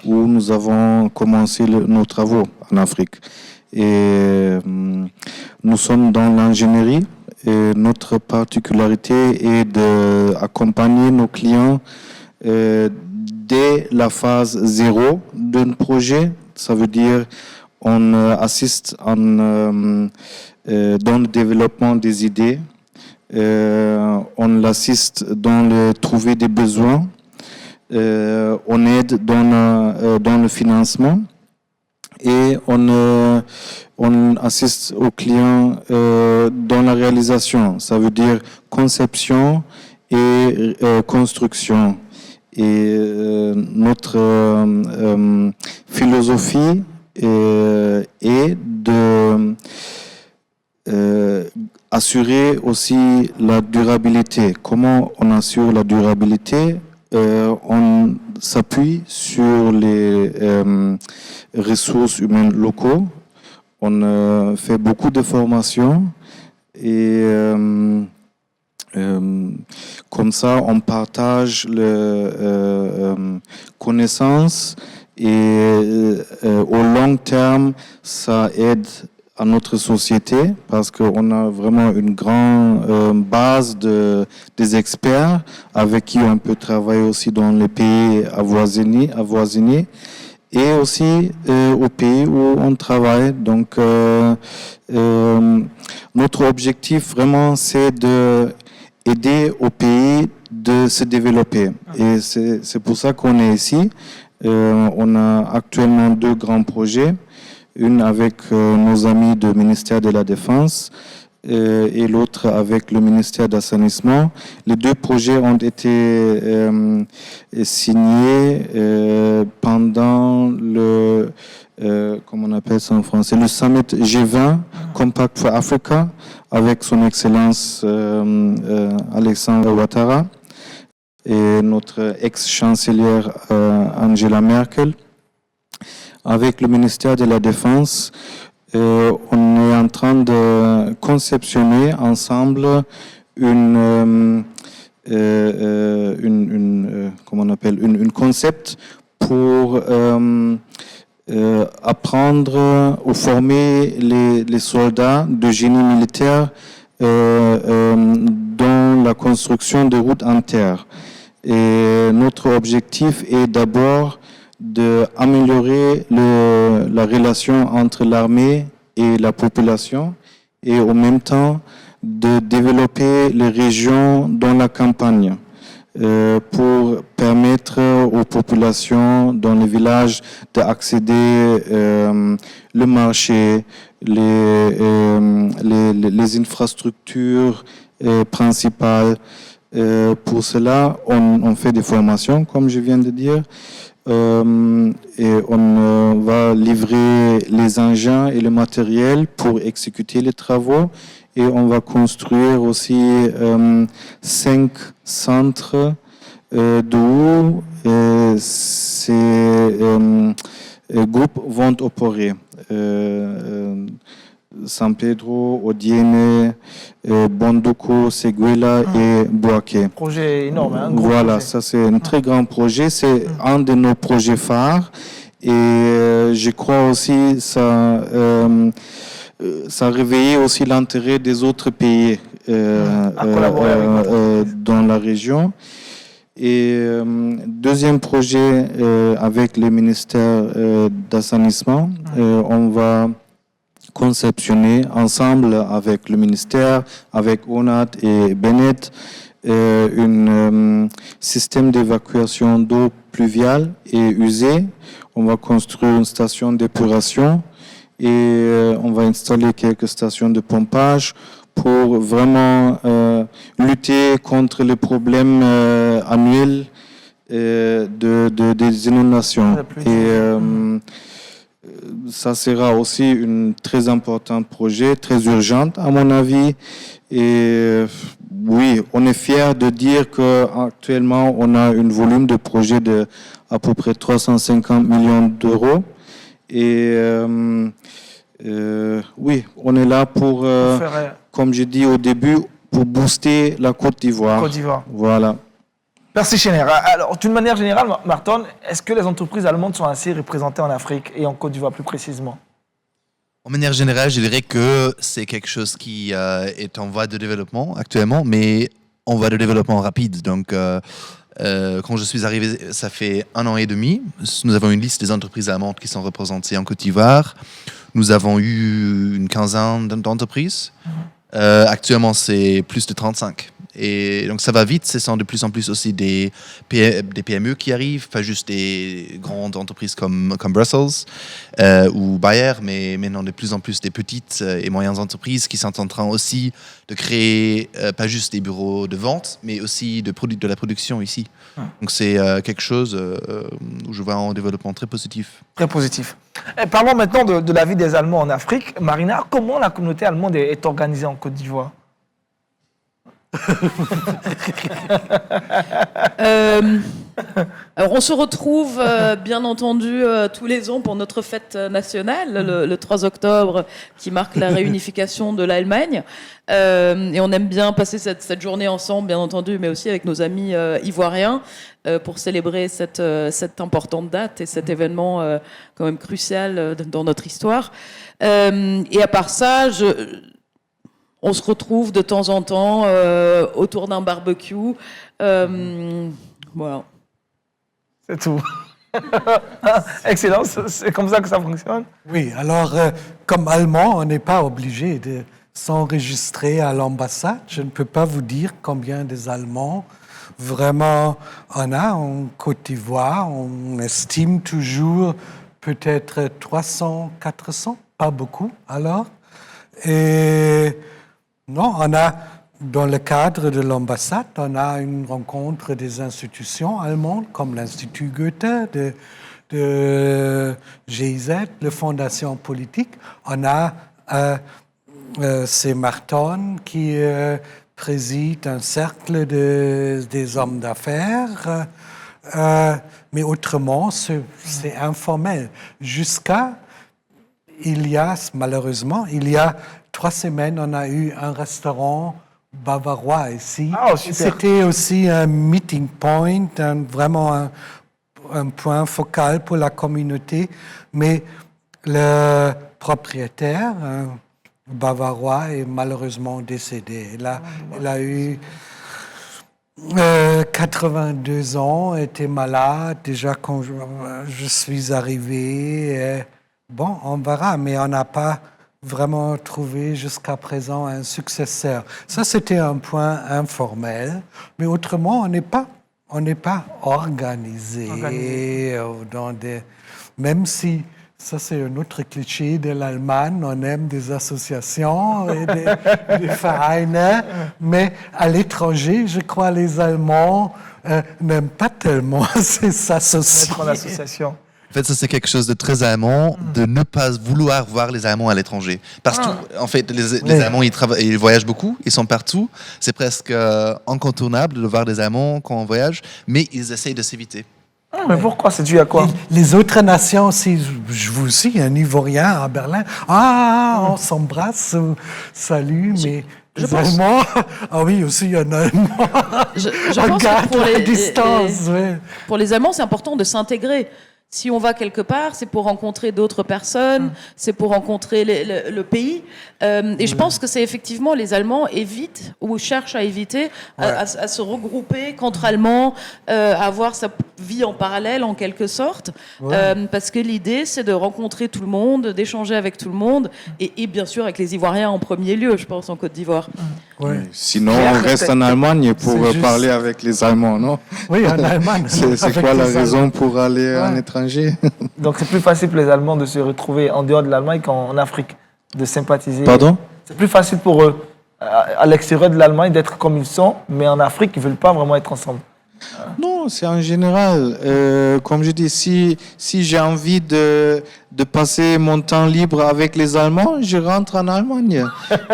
où nous avons commencé nos travaux en Afrique. Et nous sommes dans l'ingénierie et notre particularité est d'accompagner nos clients dès la phase 0 d'un projet. Ça veut dire on assiste dans le développement des idées. On l'assiste dans le trouver des besoins, on aide dans le financement et on assiste aux clients dans la réalisation. Ça veut dire conception et construction. Et notre philosophie est de assurer aussi la durabilité. Comment on assure la durabilité? On s'appuie sur les ressources humaines locaux. On fait beaucoup de formations et comme ça, on partage les connaissances et au long terme, ça aide à notre société parce qu'on a vraiment une grande base des experts avec qui on peut travailler aussi dans les pays avoisinés et aussi au pays où on travaille. Donc, notre objectif vraiment, c'est d'aider au pays de se développer. Et c'est pour ça qu'on est ici. On a actuellement 2 grands projets. Une avec nos amis du ministère de la Défense et l'autre avec le ministère d'Assainissement. Les deux projets ont été signés pendant le, comment on appelle ça en français, le Summit G20, Compact for Africa, avec son Excellence Alexandre Ouattara et notre ex-chancelière Angela Merkel. Avec le ministère de la Défense, on est en train de conceptionner ensemble une concept pour apprendre ou former les soldats de génie militaire dans la construction de routes en terre. Et notre objectif est d'abord d'améliorer la relation entre l'armée et la population et en même temps de développer les régions dans la campagne pour permettre aux populations dans les villages d'accéder le marché, les infrastructures principales. Pour cela, on fait des formations, comme je viens de dire. Et on va livrer les engins et le matériel pour exécuter les travaux et on va construire aussi 5 centres d'où ces groupes vont opérer. San Pedro, Odiene, Bondoko, Seguela et Boaké. Projet énorme, hein, gros voilà, projet. ça c'est un très grand projet. C'est un de nos projets phares et je crois aussi ça a réveillé aussi l'intérêt des autres pays dans la région. Et deuxième projet avec le ministère d'Assainissement, on va conceptionner ensemble avec le ministère, avec ONAT et Bennett, un système d'évacuation d'eau pluviale et usée. On va construire une station d'épuration et on va installer quelques stations de pompage pour vraiment lutter contre les problèmes annuels des inondations. Et ça sera aussi un très important projet, très urgent à mon avis. Et oui, on est fiers de dire qu'actuellement, on a un volume de projet de à peu près 350 millions d'euros. Et oui, on est là pour comme j'ai dit au début, pour booster la Côte d'Ivoire. Côte d'Ivoire. Voilà. Merci Chener. Alors, d'une manière générale, Marton, est-ce que les entreprises allemandes sont assez représentées en Afrique et en Côte d'Ivoire plus précisément? En manière générale, je dirais que c'est quelque chose qui est en voie de développement actuellement, mais en voie de développement rapide. Donc, quand je suis arrivé, ça fait 1 an et demi, nous avons une liste des entreprises allemandes qui sont représentées en Côte d'Ivoire. Nous avons eu une quinzaine d'entreprises. Actuellement, c'est plus de 35. Et donc ça va vite, ce sont de plus en plus aussi des PME qui arrivent, pas juste des grandes entreprises comme Brussels ou Bayer, mais maintenant de plus en plus des petites et moyennes entreprises qui sont en train aussi de créer pas juste des bureaux de vente, mais aussi de la production ici. Donc c'est quelque chose où je vois un développement très positif. Très positif. Et parlons maintenant de la vie des Allemands en Afrique. Marina, comment la communauté allemande est organisée en Côte d'Ivoire? Alors on se retrouve bien entendu tous les ans pour notre fête nationale, le 3 octobre, qui marque la réunification de l'Allemagne. Et on aime bien passer cette journée ensemble, bien entendu, mais aussi avec nos amis ivoiriens pour célébrer cette importante date et cet événement quand même crucial dans notre histoire. Et à part ça, on se retrouve de temps en temps autour d'un barbecue. Voilà. C'est tout. Excellent, c'est comme ça que ça fonctionne. Oui, alors, comme Allemand, on n'est pas obligé de s'enregistrer à l'ambassade. Je ne peux pas vous dire combien des Allemands vraiment on a en Côte d'Ivoire. On estime toujours peut-être 300, 400, pas beaucoup alors. Et Non, on a, dans le cadre de l'ambassade, on a une rencontre des institutions allemandes, comme l'Institut Goethe, de GIZ, la Fondation politique. On a c'est Marton qui préside un cercle des hommes d'affaires, mais autrement, c'est informel. Malheureusement, il y a 3 semaines, on a eu un restaurant bavarois ici. Ah, super. C'était aussi un meeting point, vraiment un point focal pour la communauté, mais le propriétaire bavarois est malheureusement décédé. Il a eu 82 ans, était malade déjà quand je suis arrivé. Bon, on verra, mais on n'a pas vraiment trouvé jusqu'à présent un successeur. Ça, c'était un point informel, mais autrement, on n'est pas organisé. Même si, ça c'est un autre cliché de l'Allemagne, on aime des associations et des vereine, mais à l'étranger, je crois les Allemands n'aiment pas tellement s'associer. Mettre en association. En fait, ça c'est quelque chose de très allemand, de ne pas vouloir voir les Allemands à l'étranger. Parce que, en fait, les Allemands, ils voyagent beaucoup, ils sont partout. C'est presque incontournable de voir des Allemands quand on voyage, mais ils essayent de s'éviter. Mais pourquoi? C'est dû à quoi? Les autres nations, si je vous dis, un Ivoirien à Berlin, on s'embrasse, salut, mais les Allemands, oui, aussi un Allemand. Je On pense garde que la distance. pour les Allemands, c'est important de s'intégrer. Si on va quelque part, c'est pour rencontrer d'autres personnes, c'est pour rencontrer le pays. Et je pense que c'est effectivement les Allemands évitent ou cherchent à éviter à se regrouper qu'entre Allemands, à avoir sa vie en parallèle en quelque sorte. Parce que l'idée, c'est de rencontrer tout le monde, d'échanger avec tout le monde et bien sûr avec les Ivoiriens en premier lieu, je pense, en Côte d'Ivoire. Sinon, on reste en Allemagne pour parler avec les Allemands, non? Oui, en Allemagne. C'est quoi la raison pour aller en étranger? Donc c'est plus facile pour les Allemands de se retrouver en dehors de l'Allemagne qu'en Afrique, de sympathiser. Pardon? C'est plus facile pour eux, à l'extérieur de l'Allemagne, d'être comme ils sont, mais en Afrique, ils ne veulent pas vraiment être ensemble. Non, c'est en général. Comme je dis, si j'ai envie de passer mon temps libre avec les Allemands, je rentre en Allemagne.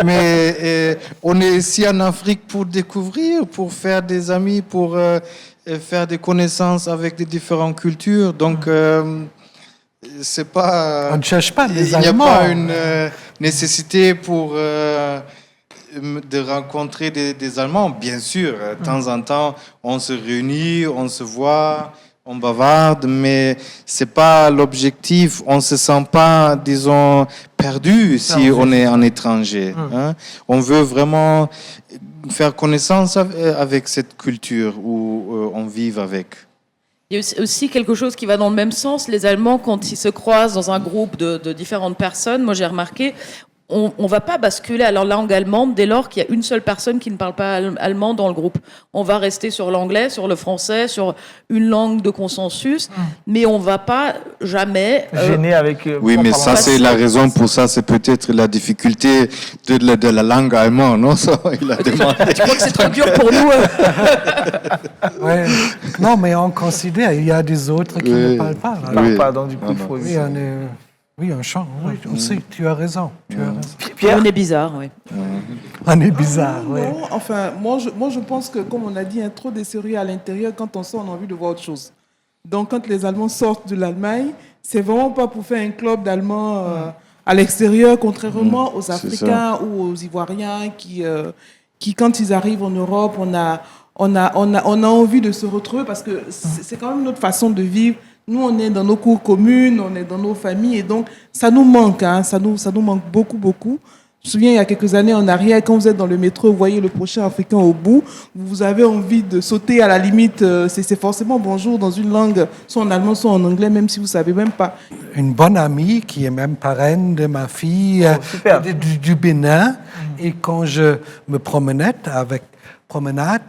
Mais on est ici en Afrique pour découvrir, pour faire des amis, pour faire des connaissances avec des différentes cultures. Donc, c'est pas... On ne cherche pas les Allemands. Il n'y a pas une nécessité pour... de rencontrer des Allemands, bien sûr. De temps en temps, on se réunit, on se voit, on bavarde, mais c'est pas l'objectif. On se sent pas, disons, perdu si on est en étranger. Hein. On veut vraiment faire connaissance avec cette culture où on vit avec. Il y a aussi quelque chose qui va dans le même sens. Les Allemands, quand ils se croisent dans un groupe de différentes personnes, moi j'ai remarqué, on ne va pas basculer à la langue allemande dès lors qu'il y a une seule personne qui ne parle pas allemand dans le groupe. On va rester sur l'anglais, sur le français, sur une langue de consensus, mais on ne va pas jamais... Gêner avec... oui, mais ça, c'est la raison pour ça, c'est peut-être la difficulté de la langue allemande, non? Ça, il a demandé. Tu crois que c'est trop dur pour nous? Ouais. Non, mais on considère, il y a des autres qui ne parlent pas. Ils ne parlent pas, donc du coup, il faut... Oui, on chante, oui, on sait, tu as raison. Pierre? On est bizarre, oui. On est bizarre, oui. Non, enfin, moi je pense que, comme on a dit, trop des séries à l'intérieur, quand on sort, on a envie de voir autre chose. Donc, quand les Allemands sortent de l'Allemagne, c'est vraiment pas pour faire un club d'Allemands à l'extérieur, contrairement aux Africains ou aux Ivoiriens qui, quand ils arrivent en Europe, on a envie de se retrouver parce que c'est quand même notre façon de vivre. Nous, on est dans nos cours communes, on est dans nos familles, et donc ça nous manque, ça nous manque beaucoup, beaucoup. Je me souviens, il y a quelques années en arrière, quand vous êtes dans le métro, vous voyez le prochain Africain au bout, vous avez envie de sauter à la limite, c'est forcément bonjour dans une langue, soit en allemand, soit en anglais, même si vous ne savez même pas. Une bonne amie qui est même parraine de ma fille du Bénin, et quand je me promenade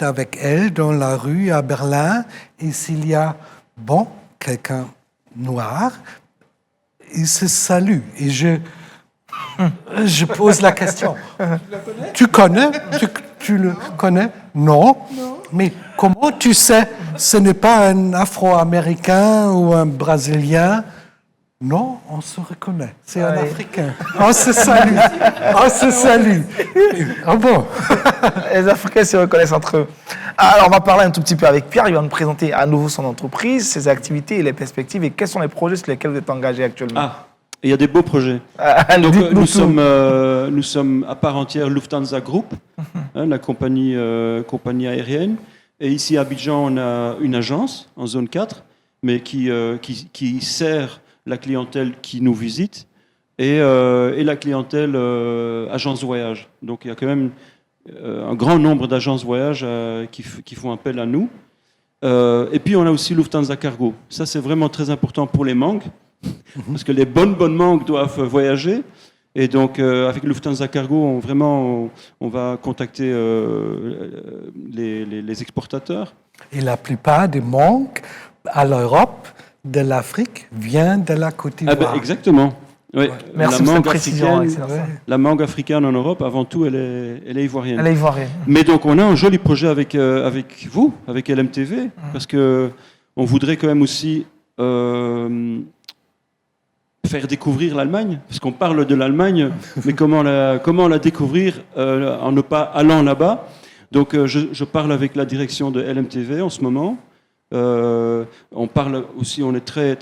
avec elle dans la rue à Berlin, et s'il y a, quelqu'un noir, il se salue. Et Je pose la question. Tu connais? Tu le connais? Non. Mais comment tu sais ce n'est pas un Afro-Américain ou un Brésilien? Non, on se reconnaît. C'est un Africain. On se salue. On se salue. Ah bon? Les Africains se reconnaissent entre eux. Alors, on va parler un tout petit peu avec Pierre. Il va nous présenter à nouveau son entreprise, ses activités et les perspectives. Et quels sont les projets sur lesquels vous êtes engagé actuellement? Ah, il y a des beaux projets. Donc, nous sommes à part entière Lufthansa Group, la compagnie aérienne. Et ici à Abidjan, on a une agence en zone 4, mais qui sert la clientèle qui nous visite et la clientèle agence voyage. Donc il y a quand même un grand nombre d'agences voyage qui font appel à nous. Et puis on a aussi Lufthansa Cargo. Ça c'est vraiment très important pour les mangues, parce que les bonnes mangues doivent voyager. Et donc avec Lufthansa Cargo, on va contacter les exportateurs. Et la plupart des mangues à l'Europe, de l'Afrique, vient de la Côte d'Ivoire. Exactement. Oui. Merci pour cette précision. La mangue africaine en Europe, avant tout, elle est ivoirienne. Elle est ivoirienne. Mais donc, on a un joli projet avec vous, avec LMTV, parce que on voudrait quand même aussi faire découvrir l'Allemagne, parce qu'on parle de l'Allemagne, mais comment la découvrir en ne pas allant là-bas. Donc, je parle avec la direction de LMTV en ce moment. On parle aussi, on est très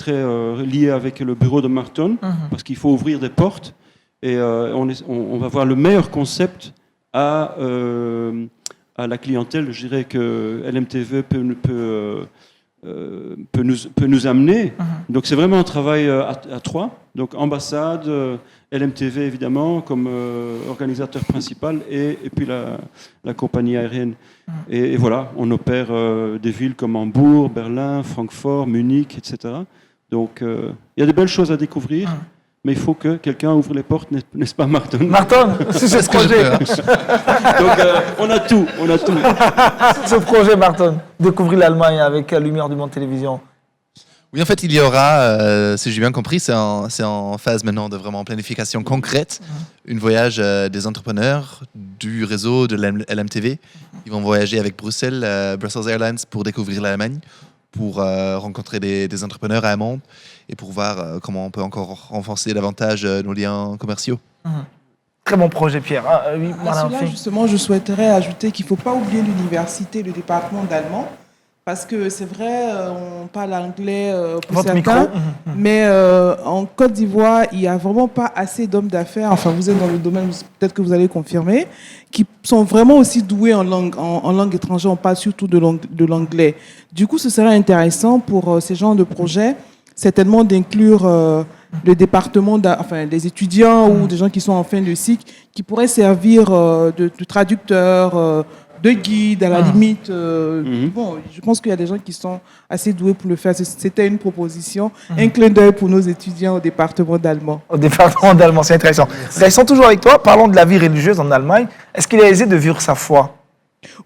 lié avec le bureau de Marton, parce qu'il faut ouvrir des portes et on va voir le meilleur concept à la clientèle. Je dirais que LMTV peut nous amener. Donc c'est vraiment un travail à trois. Donc ambassade, LMTV évidemment comme organisateur principal et puis la compagnie aérienne. Et voilà, on opère des villes comme Hambourg, Berlin, Francfort, Munich, etc. Donc il y a des belles choses à découvrir. Mais il faut que quelqu'un ouvre les portes, n'est-ce pas, Martin? Martin, c'est ce projet. Donc, on a tout. Ce projet, Martin, découvrir l'Allemagne avec la lumière du monde télévision. Oui, en fait, il y aura, si j'ai bien compris, c'est en phase maintenant de vraiment planification concrète, un voyage des entrepreneurs du réseau de LMTV. Ils vont voyager avec Bruxelles Airlines pour découvrir l'Allemagne, pour rencontrer des entrepreneurs allemands et pour voir comment on peut encore renforcer davantage nos liens commerciaux. Très bon projet, Pierre. Oui, à cela, justement, je souhaiterais ajouter qu'il ne faut pas oublier l'université, le département d'allemand, parce que c'est vrai, on parle anglais pour Votre certains, micro. mais en Côte d'Ivoire, il n'y a vraiment pas assez d'hommes d'affaires, enfin vous êtes dans le domaine, peut-être que vous allez confirmer, qui sont vraiment aussi doués en langue étrangère, on parle surtout de l'anglais. Du coup, ce serait intéressant pour ces genres de projets, certainement d'inclure le département, des étudiants ou des gens qui sont en fin de cycle, qui pourraient servir de traducteurs, de guide à la limite. Bon, je pense qu'il y a des gens qui sont assez doués pour le faire. C'était une proposition, un clin d'œil pour nos étudiants au département d'allemand. Au département d'allemand, c'est intéressant. Ils sont toujours avec toi. Parlons de la vie religieuse en Allemagne. Est-ce qu'il est aisé de vivre sa foi?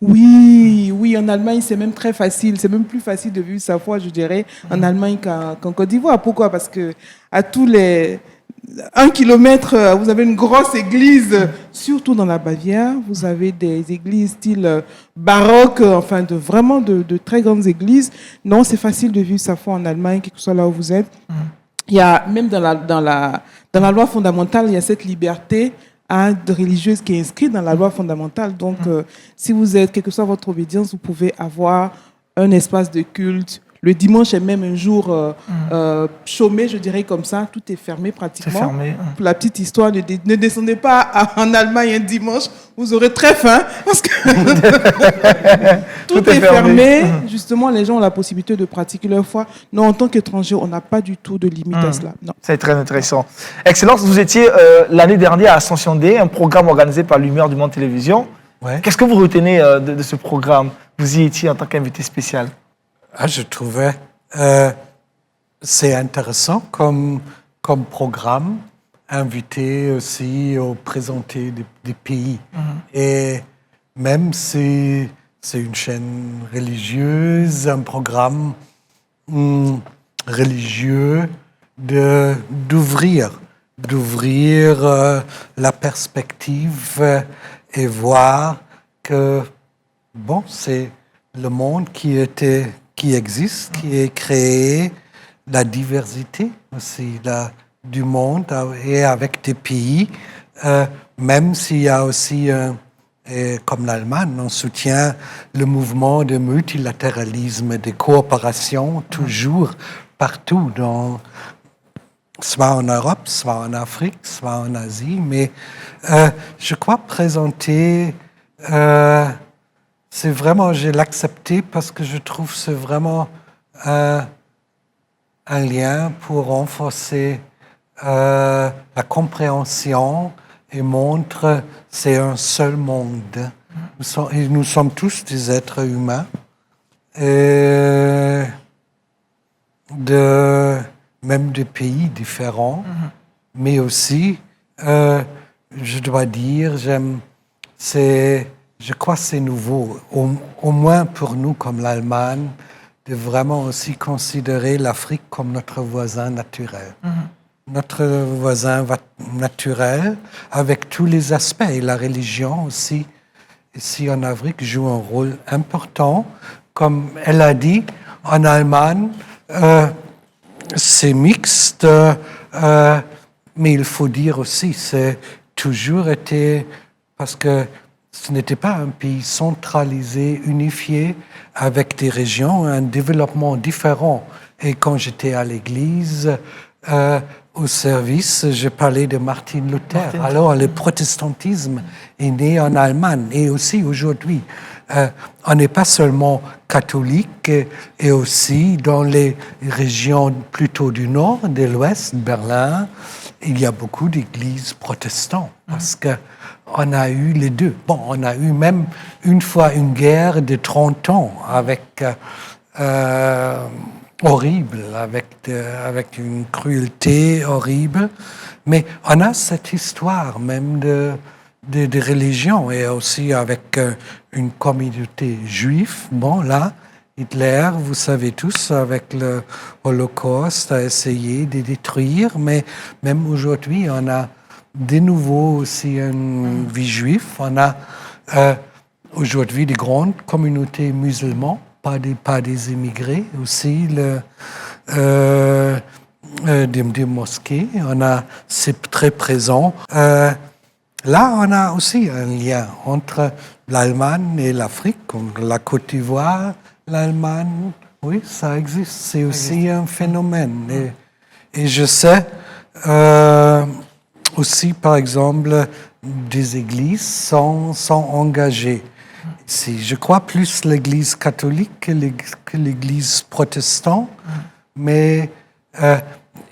Oui, en Allemagne, c'est même très facile. C'est même plus facile de vivre sa foi, je dirais, en Allemagne qu'en Côte d'Ivoire. Pourquoi? Parce que à tous les 1 kilomètre, vous avez une grosse église, surtout dans la Bavière. Vous avez des églises style baroque, enfin vraiment de très grandes églises. Non, c'est facile de vivre sa foi en Allemagne, quel que soit là où vous êtes. Il y a même dans la loi fondamentale, il y a cette liberté de religieuse qui est inscrite dans la loi fondamentale. Donc, si vous êtes, quelle que soit votre obédience, vous pouvez avoir un espace de culte. Le dimanche est même un jour chômé, je dirais comme ça. Tout est fermé pratiquement. C'est fermé. Pour la petite histoire, ne descendez pas en Allemagne un dimanche. Vous aurez très faim parce que tout est fermé. Justement, les gens ont la possibilité de pratiquer leur foi. Non, en tant qu'étranger, on n'a pas du tout de limite à cela. Non. C'est très intéressant. Excellence, vous étiez l'année dernière à Ascension Day, un programme organisé par Lumière du Monde Télévision. Ouais. Qu'est-ce que vous retenez de ce programme? Vous y étiez en tant qu'invité spécial. Je trouvais c'est intéressant comme programme, inviter aussi à présenter des pays. Et même si c'est une chaîne religieuse, un programme religieux, d'ouvrir d'ouvrir la perspective et voir que, bon, c'est le monde qui existe, qui est créé, la diversité aussi du monde et avec des pays, même s'il y a aussi, comme l'Allemagne, on soutient le mouvement de multilatéralisme, de coopération, toujours partout, soit en Europe, soit en Afrique, soit en Asie. Mais je crois présenter, c'est vraiment, je l'accepté parce que je trouve que c'est vraiment un lien pour renforcer la compréhension et montre c'est un seul monde. Nous sommes tous des êtres humains et même de pays différents, mais aussi, je dois dire, je crois que c'est nouveau, au moins pour nous comme l'Allemagne, de vraiment aussi considérer l'Afrique comme notre voisin naturel. Notre voisin naturel, avec tous les aspects. Et la religion aussi, ici en Afrique, joue un rôle important. Comme elle a dit, en Allemagne, c'est mixte, mais il faut dire aussi, c'est toujours été, parce que ce n'était pas un pays centralisé, unifié, avec des régions, un développement différent. Et quand j'étais à l'église, au service, je parlais de Martin Luther. Alors, le protestantisme est né en Allemagne. Et aussi, aujourd'hui, on n'est pas seulement catholique, et aussi dans les régions plutôt du nord, de l'ouest, Berlin, il y a beaucoup d'églises protestantes. Parce que on a eu les deux. Bon, on a eu même une fois une guerre de 30 ans avec horrible, avec une cruauté horrible. Mais on a cette histoire même de religion et aussi avec une communauté juive. Bon, là, Hitler, vous savez tous, avec le Holocauste, a essayé de détruire, mais même aujourd'hui, on a de nouveau aussi une vie juive. On a aujourd'hui des grandes communautés musulmanes, pas des immigrés, aussi des mosquées. C'est très présent. Là, on a aussi un lien entre l'Allemagne et l'Afrique, la Côte d'Ivoire, l'Allemagne. Oui, ça existe. C'est aussi un phénomène. Et je sais aussi, par exemple, des églises sont engagées. Je crois plus l'Église catholique que l'Église protestante, mais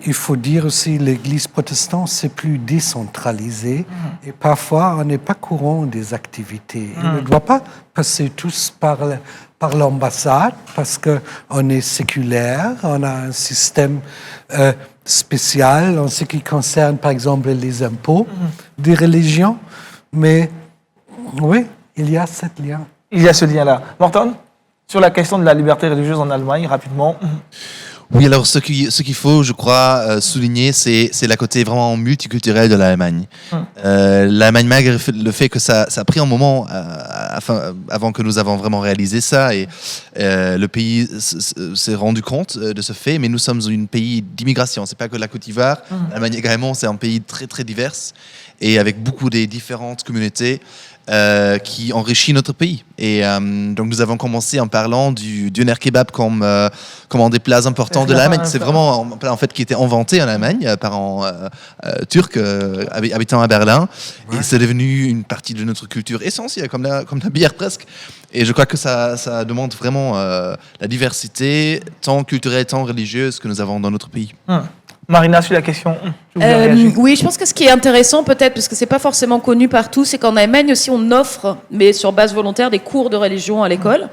il faut dire aussi l'Église protestante, c'est plus décentralisé et parfois on n'est pas courant des activités. On ne doit pas passer tous par l'ambassade parce qu'on est séculaire, on a un système spécial en ce qui concerne par exemple les impôts des religions, mais oui, il y a ce lien. Il y a ce lien-là. Morton, sur la question de la liberté religieuse en Allemagne, rapidement. Oui, alors ce qu'il faut, je crois, souligner, c'est la côté vraiment multiculturel de l'Allemagne. L'Allemagne, malgré le fait que ça a pris un moment avant que nous avons vraiment réalisé ça, et le pays s'est rendu compte de ce fait, mais nous sommes un pays d'immigration. C'est pas que la Côte d'Ivoire, l'Allemagne également, c'est un pays très très divers et avec beaucoup des différentes communautés. Qui enrichit notre pays. Et donc nous avons commencé en parlant du doner kebab comme un des plats importants de l'Allemagne. C'est vraiment un plat en fait qui était inventé en Allemagne par un Turc habitant à Berlin. Ouais. Et c'est devenu une partie de notre culture essentielle, comme la bière presque. Et je crois que ça demande vraiment la diversité, tant culturelle, tant religieuse que nous avons dans notre pays. Marina, sur la question. Oui, je pense que ce qui est intéressant peut-être, parce que c'est pas forcément connu partout, c'est qu'en Allemagne aussi on offre, mais sur base volontaire, des cours de religion à l'école.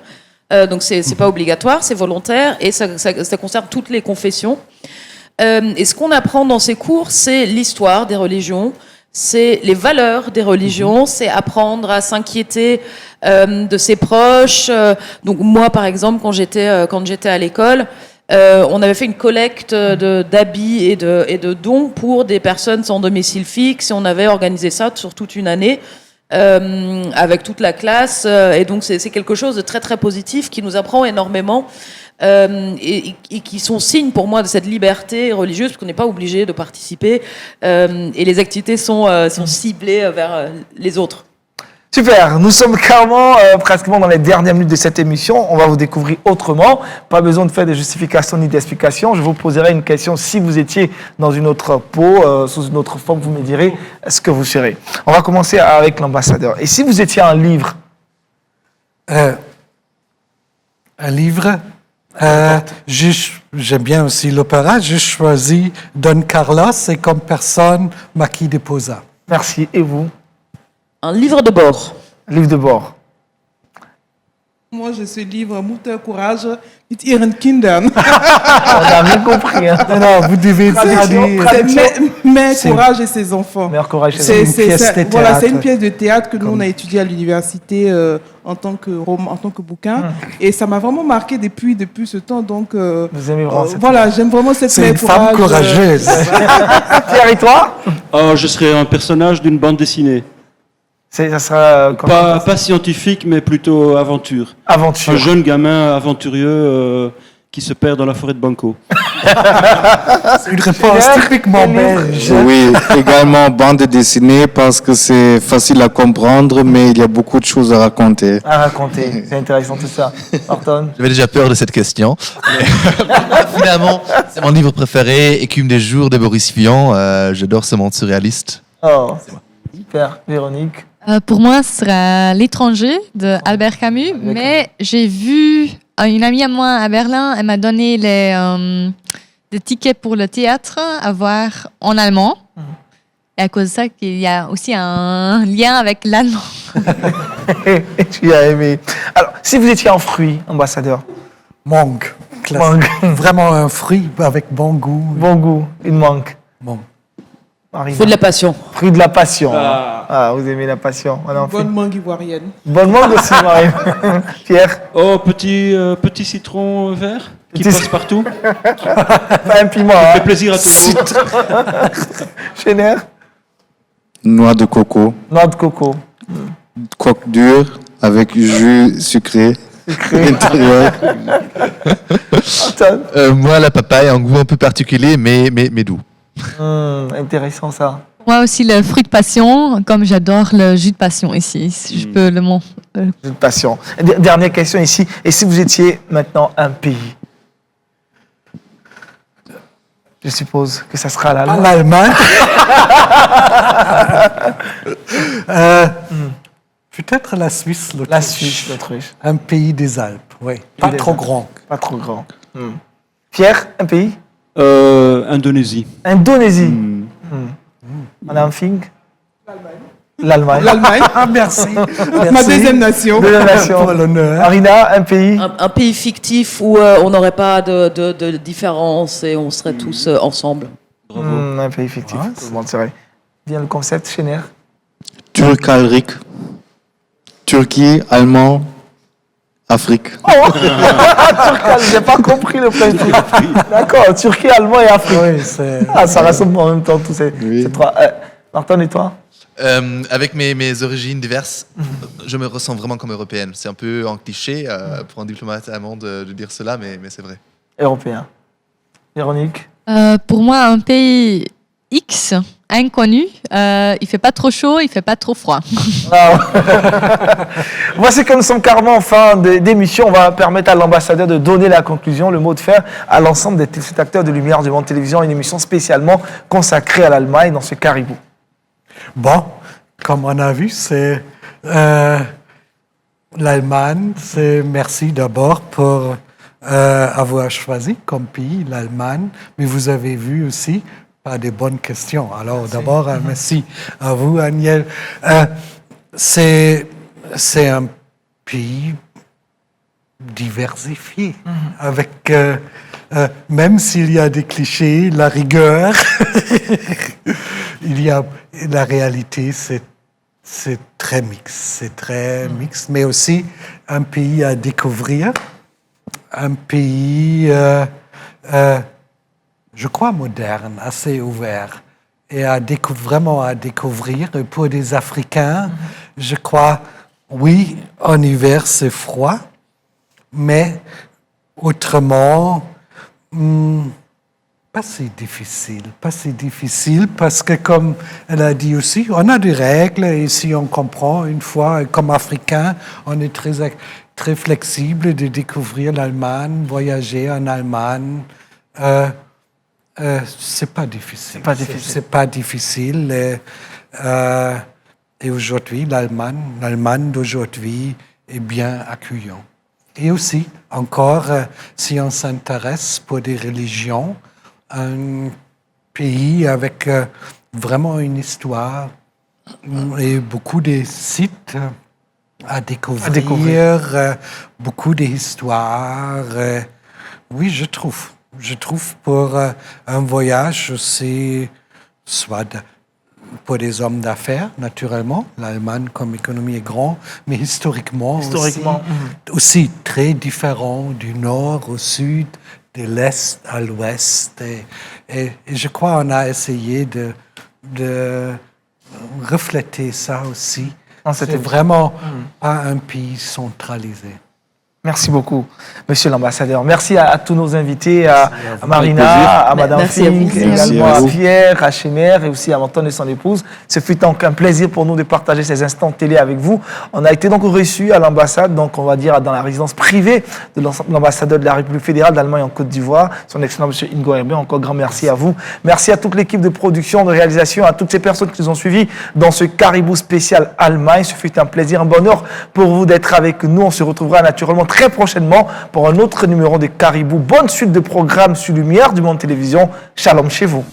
Donc c'est pas obligatoire, c'est volontaire et ça concerne toutes les confessions. Et ce qu'on apprend dans ces cours, c'est l'histoire des religions, c'est les valeurs des religions, c'est apprendre à s'inquiéter de ses proches. Donc moi, par exemple, quand j'étais à l'école, On avait fait une collecte d'habits et de dons pour des personnes sans domicile fixe. Et on avait organisé ça sur toute une année. Avec toute la classe, et donc c'est quelque chose de très très positif qui nous apprend énormément et qui sont signes pour moi de cette liberté religieuse, parce qu'on n'est pas obligé de participer et les activités sont ciblées vers les autres. Super, nous sommes carrément pratiquement dans les dernières minutes de cette émission. On va vous découvrir autrement. Pas besoin de faire des justifications ni d'explications. Je vous poserai une question. Si vous étiez dans une autre peau, sous une autre forme, vous me direz ce que vous serez. On va commencer avec l'ambassadeur. Et si vous étiez un livre? Un livre. J'aime bien aussi l'opéra. J'ai choisi Don Carlos et comme personne, Marquis de Posa. Merci. Et vous? Un livre de bord. Livre de bord. Moi, je suis livre Mutter Courage mit ihren Kindern. On a bien compris. Hein. Non, vous devez traduire. Mais Courage et ses enfants. Meilleur courage. C'est une pièce de Voilà, théâtre. c'est une pièce de théâtre que nous, on a étudiée à l'université en tant que bouquin. Et ça m'a vraiment marqué depuis ce temps. Donc, Vous aimez vraiment cette voilà, j'aime vraiment cette C'est une femme courageuse. Pierre, et toi? Je serais un personnage d'une bande dessinée. Ça sera Pas scientifique, mais plutôt aventure. aventure. Un jeune gamin aventurieux qui se perd dans la forêt de Banco. C'est une réponse typiquement belge. Oui, également bande dessinée parce que c'est facile à comprendre, mais il y a beaucoup de choses à raconter. À raconter. C'est intéressant tout ça. Martin? J'avais déjà peur de cette question. Mais finalement, c'est mon livre préféré, Écume des jours de Boris Vian. J'adore ce monde surréaliste. Oh, super. Véronique? Pour moi, ce sera L'étranger de Albert Camus, mais j'ai vu une amie à moi à Berlin, elle m'a donné des tickets pour le théâtre à voir en allemand. Et à cause de ça, il y a aussi un lien avec l'allemand. Tu as aimé. Alors, si vous étiez un fruit, ambassadeur? Mangue. Mangue. Vraiment un fruit avec bon goût. Bon goût, une mangue. Bon. Marina. Faut de la passion. Fruit de la passion. Ah, vous aimez la passion. On en fait. Bonne mangue ivoirienne. Bonne mangue aussi, Marine. Pierre? Oh, petit citron vert qui Petit- passe partout. Pas un piment, Ça fait hein? plaisir à tout le monde. Chéner? Noix de coco, Noix de coco. coque dure avec jus sucré à l'intérieur. Anton? Moi, la papaye, un goût un peu particulier, mais doux. Intéressant ça. Moi aussi, le fruit de passion, comme j'adore le jus de passion ici. Si je peux le Jus de passion. Dernière question ici. Et si vous étiez maintenant un pays? Je suppose que ça sera Pas l'Allemagne. l'Allemagne. Peut-être la Suisse, l'Autriche. La Suisse, l'Autriche. Un pays des Alpes, oui. Pas des trop Alpes. grand. Pas trop grand. Pierre, un pays? Indonésie. Indonésie. On a un film? L'Allemagne. L'Allemagne, Ah, merci. ma deuxième nation. Deuxième nation. Pour l'honneur. Marina, un pays? Un pays fictif où on n'aurait pas de différence et on serait tous ensemble. Un pays fictif. Ah, Tout le monde serait. Bien le concept, Chéner. Turcalric, Turquie, allemand, Afrique. Turcal, j'ai pas compris le principe. D'accord, Turquie, Allemand et Afrique. Oui, c'est... Ah, ça rassemble en même temps tous ces trois. Martin, et toi? Avec mes origines diverses, je me ressens vraiment comme européenne. C'est un peu un cliché pour un diplomate allemand de dire cela, mais c'est vrai. Européen. Véronique? Pour moi, un pays X, inconnu. Il fait pas trop chaud, il fait pas trop froid. Ah. Voici que nous sommes carrément en fin d'émission. On va permettre à l'ambassadeur de donner la conclusion, le mot de fer à l'ensemble des téléspectateurs de Lumière du Monde Télévision, une émission spécialement consacrée à l'Allemagne dans ce caribou. Bon, comme on a vu, c'est l'Allemagne. C'est merci d'abord pour avoir choisi comme pays l'Allemagne, mais vous avez vu aussi pas des bonnes questions. Alors d'abord, merci à vous, Agnès. C'est un pays diversifié, avec même s'il y a des clichés, la rigueur, il y a la réalité, c'est très mixte, mais aussi un pays à découvrir, un pays je crois, moderne, assez ouvert, et vraiment à découvrir. Et pour des Africains, je crois, oui, en hiver, c'est froid, mais autrement, pas si difficile parce que, comme elle a dit aussi, on a des règles et si on comprend une fois, comme Africain, on est très flexible de découvrir l'Allemagne, voyager en Allemagne. C'est pas difficile. C'est pas difficile. Et aujourd'hui, l'Allemagne d'aujourd'hui est bien accueillante. Et aussi, encore, si on s'intéresse pour des religions, un pays avec vraiment une histoire et beaucoup de sites à découvrir. Beaucoup d'histoires. Oui, je trouve. Je trouve pour un voyage aussi, soit pour des hommes d'affaires, naturellement. L'Allemagne, comme économie, est grande, mais historiquement aussi très différent du nord au sud, de l'est à l'ouest. Et je crois qu'on a essayé de refléter ça aussi. C'est vraiment pas un pays centralisé. Merci beaucoup, Monsieur l'ambassadeur. Merci à tous nos invités, à Marina, à Madame Fink, également à Pierre, à Chemer et aussi à Antoine et son épouse. Ce fut donc un plaisir pour nous de partager ces instants télé avec vous. On a été donc reçus à l'ambassade, donc on va dire dans la résidence privée de l'ambassadeur de la République fédérale d'Allemagne en Côte d'Ivoire, son excellent Monsieur Ingo Herbin. Encore grand merci à vous. Merci à toute l'équipe de production, de réalisation, à toutes ces personnes qui nous ont suivis dans ce Caribou spécial Allemagne. Ce fut un plaisir, un bonheur pour vous d'être avec nous. On se retrouvera naturellement très prochainement pour un autre numéro de Caribou. Bonne suite de programmes sur Lumière du Monde Télévision. Shalom chez vous.